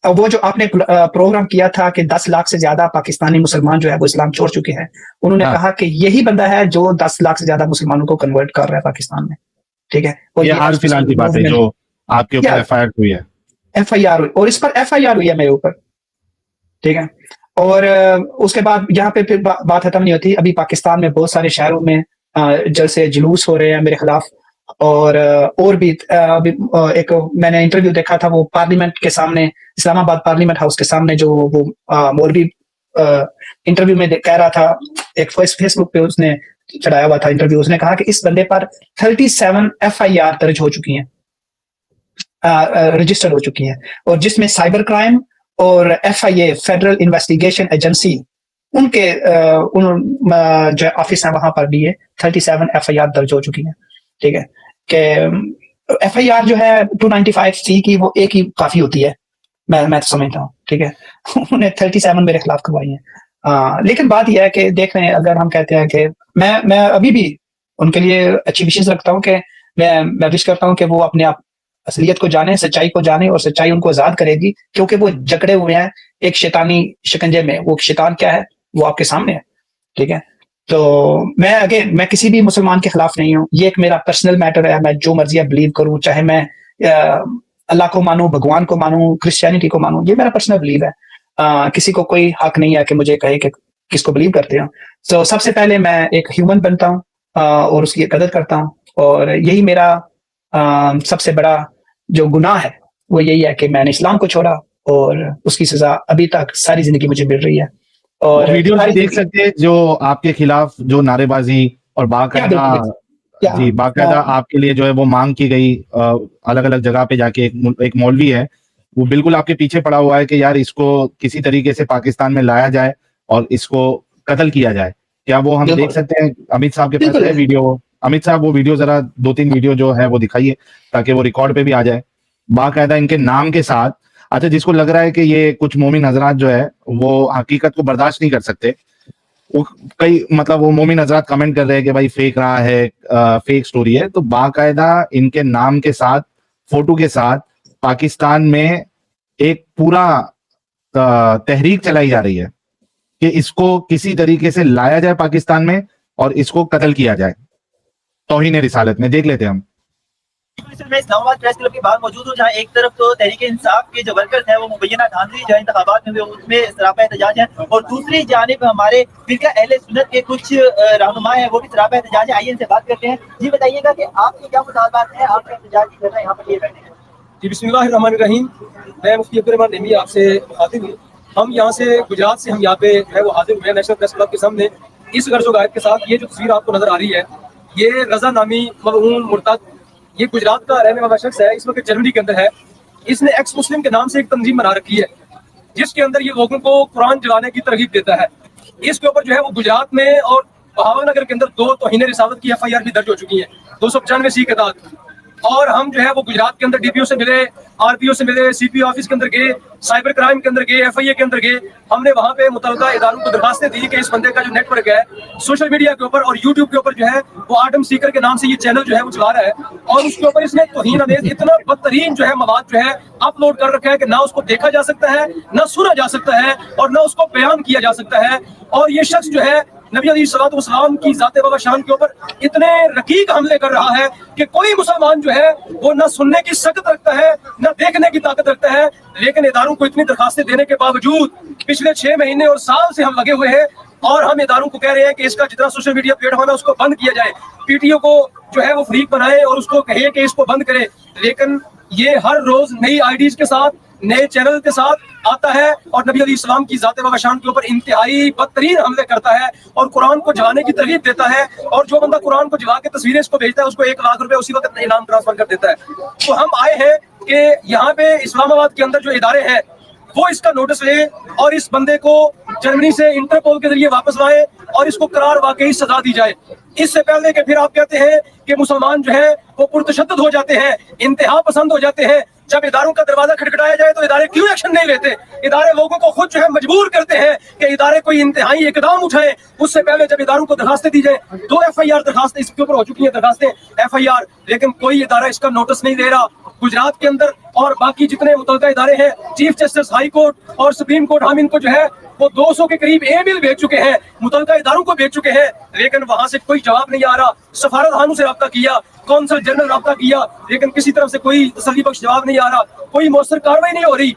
[SPEAKER 1] وہ جو آپ نے پروگرام کیا تھا کہ 10 لاکھ سے زیادہ پاکستانی مسلمان جو ہے وہ اسلام چھوڑ چکے ہیں, انہوں نے کہا کہ یہی بندہ ہے جو 10 لاکھ سے زیادہ مسلمانوں کو کنورٹ کر رہا ہے پاکستان میں. ٹھیک ہے, اور
[SPEAKER 2] یہ حال فی الحال کی بات ہے جو آپ کے اوپر ایف آئی آر ہوئی ہے.
[SPEAKER 1] ایف آئی آر ہوئی, اور اس پر ایف آئی آر ہوئی ہے میرے اوپر. ٹھیک ہے, اور اس کے بعد یہاں پہ پھر بات ختم نہیں ہوتی. ابھی پاکستان میں بہت سارے شہروں میں جلسے جلوس ہو رہے ہیں میرے خلاف, اور بھی ایک میں نے انٹرویو دیکھا تھا وہ پارلیمنٹ کے سامنے, اسلام آباد پارلیمنٹ ہاؤس کے سامنے, جو وہ مولوی انٹرویو میں کہہ رہا تھا, ایک فیس بک پہ اس نے چڑھایا ہوا تھا انٹرویو. اس نے کہا کہ اس بندے پر 37 ایف آئی آر درج ہو چکی ہیں, رجسٹر ہو چکی ہیں, اور جس میں سائبر کرائم اور ایف آئی اے فیڈرل انویسٹیگیشن ایجنسی ان کے جو آفس ہیں وہاں پر بھی یہ 37 ایف آئی آر درج ہو چکی ہیں. ٹھیک ہے, کہ ایف آئی آر جو ہے 295 سی کی وہ ایک ہی کافی ہوتی ہے, میں تو سمجھتا ہوں. ٹھیک ہے, انہوں نے 37 میرے خلاف کروائی ہیں. لیکن بات یہ ہے کہ دیکھ رہے ہیں, اگر ہم کہتے ہیں کہ میں ابھی بھی ان کے لیے اچھی وشز رکھتا ہوں, کہ میں وش کرتا ہوں کہ وہ اپنے آپ اصلیت کو جانے, سچائی کو جانے, اور سچائی ان کو آزاد کرے گی, کیونکہ وہ جکڑے ہوئے ہیں ایک شیطانی شکنجے میں. وہ شیطان کیا ہے وہ آپ کے سامنے ہے. ٹھیک ہے, تو میں کسی بھی مسلمان کے خلاف نہیں ہوں. یہ ایک میرا پرسنل میٹر ہے, میں جو مرضی بلیو کروں, چاہے میں اللہ کو مانوں, بھگوان کو مانوں, کرسچینٹی کو مانوں, یہ میرا پرسنل بلیو ہے. کسی کو کوئی حق نہیں ہے کہ مجھے کہے کہ کس کو بلیو کرتے ہوں. تو سب سے پہلے میں ایک ہیومن بنتا ہوں اور اس کی قدر کرتا ہوں, اور یہی میرا سب سے بڑا جو گناہ ہے وہ یہی ہے کہ میں نے اسلام کو چھوڑا, اور اس کی سزا ابھی تک ساری زندگی مجھے مل رہی ہے. اور
[SPEAKER 2] ویڈیوز بھی دیکھ سکتے ہیں جو آپ کے خلاف جو نعرے بازی اور باقاعدہ آپ کے لیے جو ہے وہ مانگ کی گئی الگ الگ جگہ پہ جا کے. ایک مولوی ہے وہ بالکل آپ کے پیچھے پڑا ہوا ہے کہ یار اس کو کسی طریقے سے پاکستان میں لایا جائے اور اس کو قتل کیا جائے. کیا وہ ہم دیکھ سکتے ہیں؟ امت صاحب کے پاس ہے ویڈیو. امت صاحب وہ ویڈیو ذرا 2-3 ویڈیو جو ہے وہ دکھائیے تاکہ وہ ریکارڈ پہ بھی آ جائے باقاعدہ ان کے نام کے ساتھ. اچھا, جس کو لگ رہا ہے کہ یہ کچھ مومن حضرات جو ہے وہ حقیقت کو برداشت نہیں کر سکتے, وہ مومن حضرات کمنٹ کر رہے ہیں کہ بھائی فیک رہا ہے, فیک سٹوری ہے, تو باقاعدہ ان کے نام کے ساتھ فوٹو کے ساتھ پاکستان میں ایک پورا تحریک چلائی جا رہی ہے کہ اس کو کسی طریقے سے لایا جائے پاکستان میں اور اس کو قتل کیا جائے توہین رسالت میں. دیکھ لیتے ہیں ہم.
[SPEAKER 3] میں اسلام آباد پریس کلب کے باہر موجود ہوں, جہاں ایک طرف تو تحریک انصاف کے جو ورکرز ہیں وہ مبینہ دھاندلی جو انتخابات میں ہوئے اس میں سراپا احتجاج ہیں, اور دوسری جانب ہمارے فرقہ اہل سنت کے کچھ رہنما ہیں وہ بھی سراپا احتجاج ہیں. آئیے ان سے بات کرتے ہیں. جی بتائیے گا کہ آپ کے کیا مطالبات ہیں, آپ کا احتجاج کی کرنا یہاں پر یہ بیٹھے ہیں؟
[SPEAKER 4] جی بسم اللہ الرحمن الرحیم. میں مفتی عبدالرحمان نعیمی آپ سے مخاطب ہوں. ہم یہاں سے گجرات سے ہم یہاں پہ ہے وہ حاضر ہوئے ہیں نیشنل پریس کلب کے سامنے اس غرض و غائب کے ساتھ. یہ جو تصویر آپ کو نظر آ رہی ہے یہ رضا نامی ملعون مرتد, یہ گجرات کا رہنے والا شخص ہے, اس وقت جرمنی کے اندر ہے. اس نے ایکس مسلم کے نام سے ایک تنظیم بنا رکھی ہے جس کے اندر یہ لوگوں کو قرآن جلانے کی ترغیب دیتا ہے. اس کے اوپر جو ہے وہ گجرات میں اور بہاول نگر کے اندر 2 توہین رسالت کی ایف آئی آر بھی درج ہو چکی ہیں 295 سی کے تحت. اور ہم جو ہے وہ گجرات کے اندر ڈی پی او سے ملے, آر پی او سے ملے, سی پی او آفس کے اندر گئے, سائبر کرائم کے اندر گئے, ایف آئی اے کے اندر گئے. ہم نے وہاں پہ متعلقہ اداروں کو درخواستیں دی کہ اس بندے کا جو نیٹ ورک ہے سوشل میڈیا کے اوپر اور یوٹیوب کے اوپر جو ہے وہ آدم سیکر کے نام سے یہ چینل جو ہے وہ چلا رہا ہے, اور اس کے اوپر اس نے توہین آمیز اتنا بدترین جو ہے مواد جو ہے اپلوڈ کر رکھا ہے کہ نہ اس کو دیکھا جا سکتا ہے, نہ سنا جا سکتا ہے, اور نہ اس کو بیان کیا جا سکتا ہے. اور یہ شخص جو ہے نبی علیہ الصلوۃ والسلام کی ذات و شان کے اوپر اتنے رقیق حملے کر رہا ہے کہ کوئی مسلمان جو ہے وہ نہ سننے کی سخت رکھتا ہے نہ دیکھنے کی طاقت رکھتا ہے. لیکن اداروں کو اتنی درخواستیں دینے کے باوجود پچھلے 6 مہینے اور سال سے ہم لگے ہوئے ہیں, اور ہم اداروں کو کہہ رہے ہیں کہ اس کا جتنا سوشل میڈیا پلیٹ فارم ہے اس کو بند کیا جائے, پی ٹی او کو جو ہے وہ فریق بنائے اور اس کو کہے کہ اس کو بند کرے. لیکن یہ ہر روز نئی آئی ڈیز کے ساتھ نئے چینل کے ساتھ آتا ہے اور نبی علیہ السلام کی ذات و شان کے اوپر انتہائی بدترین حملے کرتا ہے اور قرآن کو جلانے کی ترغیب دیتا ہے. اور جو بندہ قرآن کو جلا کے تصویریں اس کو بھیجتا ہے اس کو 1 لاکھ روپے اسی وقت انعام ٹرانسفر کر دیتا ہے. تو ہم آئے ہیں کہ یہاں پہ اسلام آباد کے اندر جو ادارے ہیں وہ اس کا نوٹس لیں اور اس بندے کو جرمنی سے انٹرپول کے ذریعے واپس لائیں اور اس کو قرار واقعی سزا دی جائے. اس سے پہلے کہ پھر آپ کہتے ہیں کہ مسلمان جو ہے وہ پرتشدد ہو جاتے ہیں, انتہا پسند ہو جاتے ہیں. جب اداروں کا دروازہ کھٹکھٹایا جائے تو ادارے کیوں ایکشن نہیں لیتے؟ ادارے لوگوں کو خود جو ہے مجبور کرتے ہیں کہ ادارے کوئی انتہائی اقدام اٹھائیں. اس سے پہلے جب اداروں کو درخواستیں دی جائیں, 2 FIR درخواستیں اس کے اوپر ہو چکی ہیں, درخواستیں FIR, لیکن کوئی ادارہ اس کا نوٹس نہیں دے رہا. گجرات کے اندر اور باقی جتنے متعلقہ ادارے ہیں, چیف جسٹس ہائی کورٹ اور سپریم کورٹ, ہم ان کو جو ہے وہ 200 کے قریب بل بھیج چکے ہیں, متعلقہ اداروں کو بھیج چکے ہیں, لیکن وہاں سے کوئی جواب نہیں آ رہا. سفارت خانوں سے رابطہ کیا, کونسل جنرل رابطہ کیا, لیکن کسی طرف سے کوئی تسلی بخش جواب نہیں آ رہا, کوئی مؤثر کاروائی نہیں ہو رہی.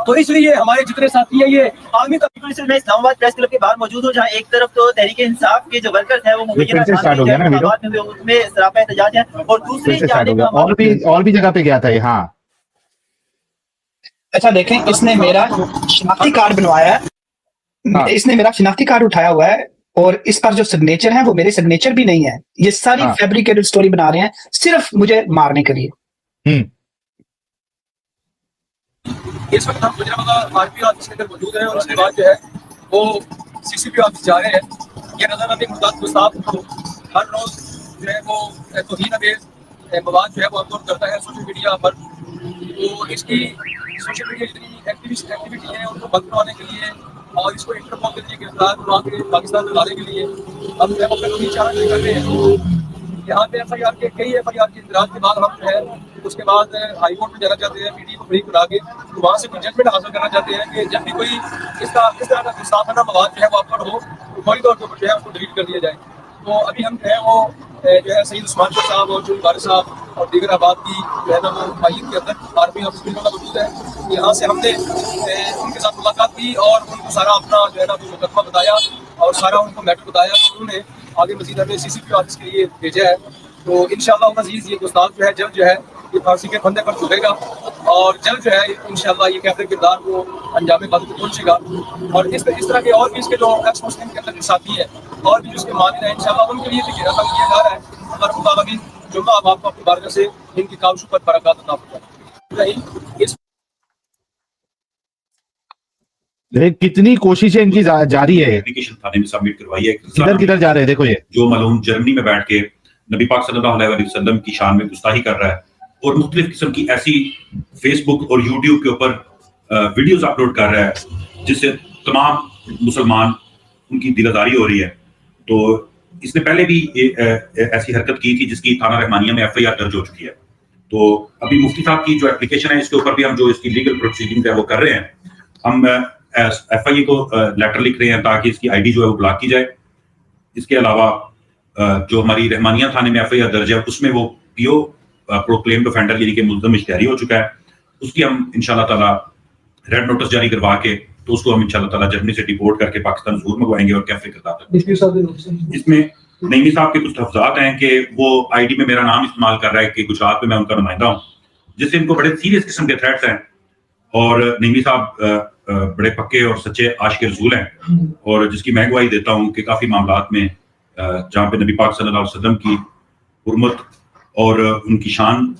[SPEAKER 4] تو اس لیے ہمارے جتنے ساتھی ہیں یہ عالمی
[SPEAKER 3] میں اسلام آباد پریس کلب کے باہر موجود ہوں, جہاں ایک طرف تو تحریک انصاف کے جو ورکرز ہیں وہ مبینہ انتخابات میں اس میں سراپا احتجاج ہیں, اور دوسری جانب
[SPEAKER 2] اور بھی جگہ پہ گیا تھا یہ. ہاں
[SPEAKER 1] اچھا دیکھیں, اس نے میرا شناختی کارڈ بنوایا ہے, اس نے میرا شناختی کارڈ اٹھایا ہوا ہے, اور اس پر جو سگنیچر ہیں وہ میرے سگنیچر بھی نہیں ہے. یہ ساری فیبریکیٹڈ سٹوری بنا رہے ہیں صرف مجھے مارنے کے لیے.
[SPEAKER 4] اس وقت ہم گجرات RP آفس کے اندر موجود ہیں, اور اس کے بعد جو ہے وہ CCP آفس جا رہے ہیں. یہ نظر آتے مرداد گستاخ کو ہر روز جو ہے وہ توہین آمیز مواد جو ہے وہ اپلوڈ کرتا ہے سوشل میڈیا پر. تو اس کی سوشل میڈیا جتنی ایکٹیویٹی ہے ان کو بند کروانے کے لیے اور اس کو انٹرپول کے لیے گرفتار کروا کے پاکستان میں لانے کے لیے ہم جو ہے وہ قانونی چارہ کر رہے ہیں. یہاں پہ FIR کے کئی FIR کے اندراج کے بعد ہم جو ہے اس کے بعد ہائی کورٹ میں جانا چاہتے ہیں, PD کو فری کرا کے وہاں سے کوئی ججمنٹ حاصل کرنا چاہتے ہیں کہ جب بھی کوئی اس طرح کا گستاخانہ مواد جو ہے وہ اپلوڈ ہو تو فوری طور پر جو ہے اس کو ڈیلیٹ کر دیا جائے. تو ابھی ہم جو ہے وہ جو ہے سید عثمان شاہ صاحب اور جون بارش صاحب اور دیگر آباد کی جو ہے نا وہ معیت کے اندر RP آفس میں موجود ہے. یہاں سے ہم نے ان کے ساتھ ملاقات کی اور ان کو سارا اپنا جو ہے نا وہ مقدمہ بتایا اور سارا ان کو میٹر بتایا, تو انہوں نے آگے مزید ہمیں CCP آفس کے لیے بھیجا ہے. تو انشاءاللہ عزیز یہ گستاخ جو ہے جلد جو ہے یہ پھانسی کے پھندے پر چڑھے گا اور جلد جو ہے انشاءاللہ یہ کیفر کردار کو انجام بد کو پہنچے گا. اور اس طرح کے اور بھی اس کے جو ایکس مسلم کے اندر ساتھی ہیں اور بھی جس کے مانند ہیں, انشاءاللہ ان کے لیے بھی گھیرا کیا جا رہا ہے. اور مطالبہ جمعہ اب آپ کو اپنی بارگاہ سے ان کی کاوشوں پر برکات عطا فرمائے.
[SPEAKER 2] کتنی کوششیں ان کی جاری ہے.
[SPEAKER 5] اپلیکیشن تھانے میں سبمٹ کروائی ہے,
[SPEAKER 2] کدھر جا رہے ہیں دیکھو, یہ
[SPEAKER 5] جو معلوم جرمنی میں بیٹھ کے نبی پاک صلی اللہ علیہ وسلم کی شان میں گستاخی کر رہا ہے اور مختلف قسم کی ایسی فیس بک اور یوٹیوب کے اوپر ویڈیوز اپلوڈ کر رہا ہے جس سے تمام مسلمان ان کی دل آزاری ہو رہی ہے. تو اس نے پہلے بھی ایسی حرکت کی تھی جس کی تھانہ رحمانیہ میں FIR درج ہو چکی ہے. تو ابھی مفتی صاحب کی جو اپلیکیشن ہے اس کے اوپر بھی ہم جو اس کی لیگل پروسیڈنگ ہے وہ کر رہے ہیں. ہم FIA کو لیٹر لکھ رہے ہیں تاکہ اس کی ID جو ہے وہ بلاک کی جائے. اس کے علاوہ جو ہماری رحمانیہ تھانے میں FIR درج ہے اس میں وہ PO پروکلیمڈ آفینڈر یعنی کہ ملزم اشتہاری ہو چکا ہے, اس کی ہم انشاءاللہ تعالیٰ ریڈ نوٹس جاری کروا کے تو اس کو ہم انشاءاللہ تعالیٰ جرمنی سے ڈیپورٹ کر کے پاکستان ضرور منگوائیں گے. اور کیفر کردار اس میں نعیمی صاحب کے کچھ تحفظات ہیں کہ وہ ID میں میرا نام استعمال کر رہا ہے کہ گجرات میں میں ان کا نمائندہ ہوں, جس سے ان کو بڑے سیریس قسم کے تھریٹس ہیں. اور نعیمی صاحب بڑے پکے اور سچے عاشق رسول ہیں اور جس کی میں گواہی دیتا ہوں کہ کافی معاملات میں جہاں پہ نبی پاک صلی اللہ علیہ وسلم کی حرمت اور ان کی شان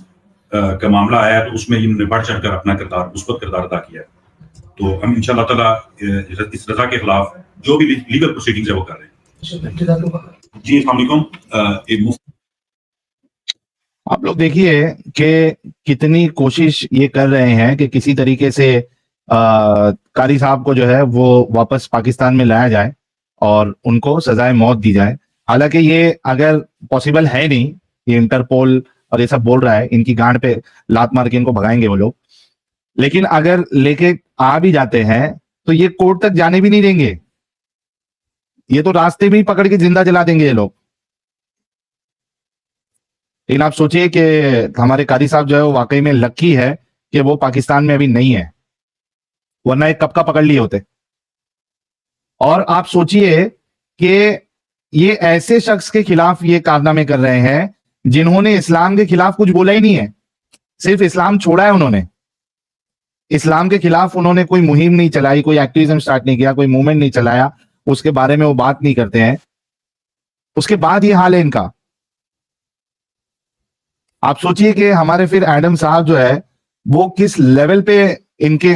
[SPEAKER 5] کا معاملہ آیا ہے تو اس میں انہوں نے بڑھ چڑھ کر اپنا کردار مثبت کردار ادا کیا ہے. تو ہم انشاءاللہ تعالیٰ اس رضا کے خلاف جو بھی لیگل پروسیڈنگز ہے وہ کر رہے ہیں. جی السلام علیکم.
[SPEAKER 2] آپ لوگ دیکھیے کہ کتنی کوشش یہ کر رہے ہیں کہ کسی طریقے سے قاری صاحب کو جو ہے وہ واپس پاکستان میں لایا جائے اور ان کو سزائے موت دی جائے. حالانکہ یہ اگر پاسبل ہے نہیں, یہ انٹرپول اور یہ سب بول رہا ہے, ان کی گانڈ پہ لات مار کے ان کو بھگائیں گے وہ لوگ, لیکن اگر لے کے آ بھی جاتے ہیں تو یہ کورٹ تک جانے بھی نہیں دیں گے, یہ تو راستے میں ہی پکڑ کے زندہ جلا دیں گے یہ لوگ. لیکن آپ سوچئے کہ ہمارے قاری صاحب جو ہے وہ واقعی میں لکی ہے کہ وہ پاکستان میں ابھی نہیں ہے, ورنہ ایک کب کا پکڑ لیے ہوتے. اور آپ سوچئے کہ یہ ایسے شخص کے خلاف یہ کارنامے کر رہے ہیں جنہوں نے اسلام کے خلاف کچھ بولا ہی نہیں ہے, صرف اسلام چھوڑا ہے انہوں نے. اسلام کے خلاف انہوں نے کوئی مہم نہیں چلائی, کوئی ایکٹیویزم سٹارٹ نہیں کیا, کوئی موومنٹ نہیں چلایا, اس کے بارے میں وہ بات نہیں کرتے ہیں. اس کے بعد یہ حال ہے ان کا. آپ سوچئے کہ ہمارے پھر ایڈم صاحب جو ہے وہ کس لیول پہ ان کے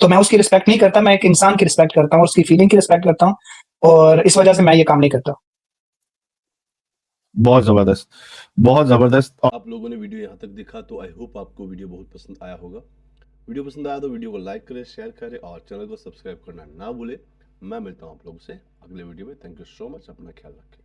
[SPEAKER 1] تو میں اس کی رسپیکٹ نہیں کرتا, میں ایک انسان کی رسپیکٹ کرتا ہوں, اس کی فیلنگ کی رسپیکٹ کرتا ہوں, اور اس وجہ سے میں یہ کام نہیں کرتا.
[SPEAKER 2] بہت زبردست, بہت زبردست.
[SPEAKER 6] آپ لوگوں نے ویڈیو یہاں تک دیکھا تو آئی ہوپ آپ کو ویڈیو بہت پسند آیا ہوگا. ویڈیو پسند آیا تو ویڈیو کو لائک کریں, شیئر کریں اور چینل کو سبسکرائب کرنا نہ بھولیں. میں ملتا ہوں آپ لوگوں سے اگلے ویڈیو میں. تھینک یو سو مچ, اپنا خیال رکھیں.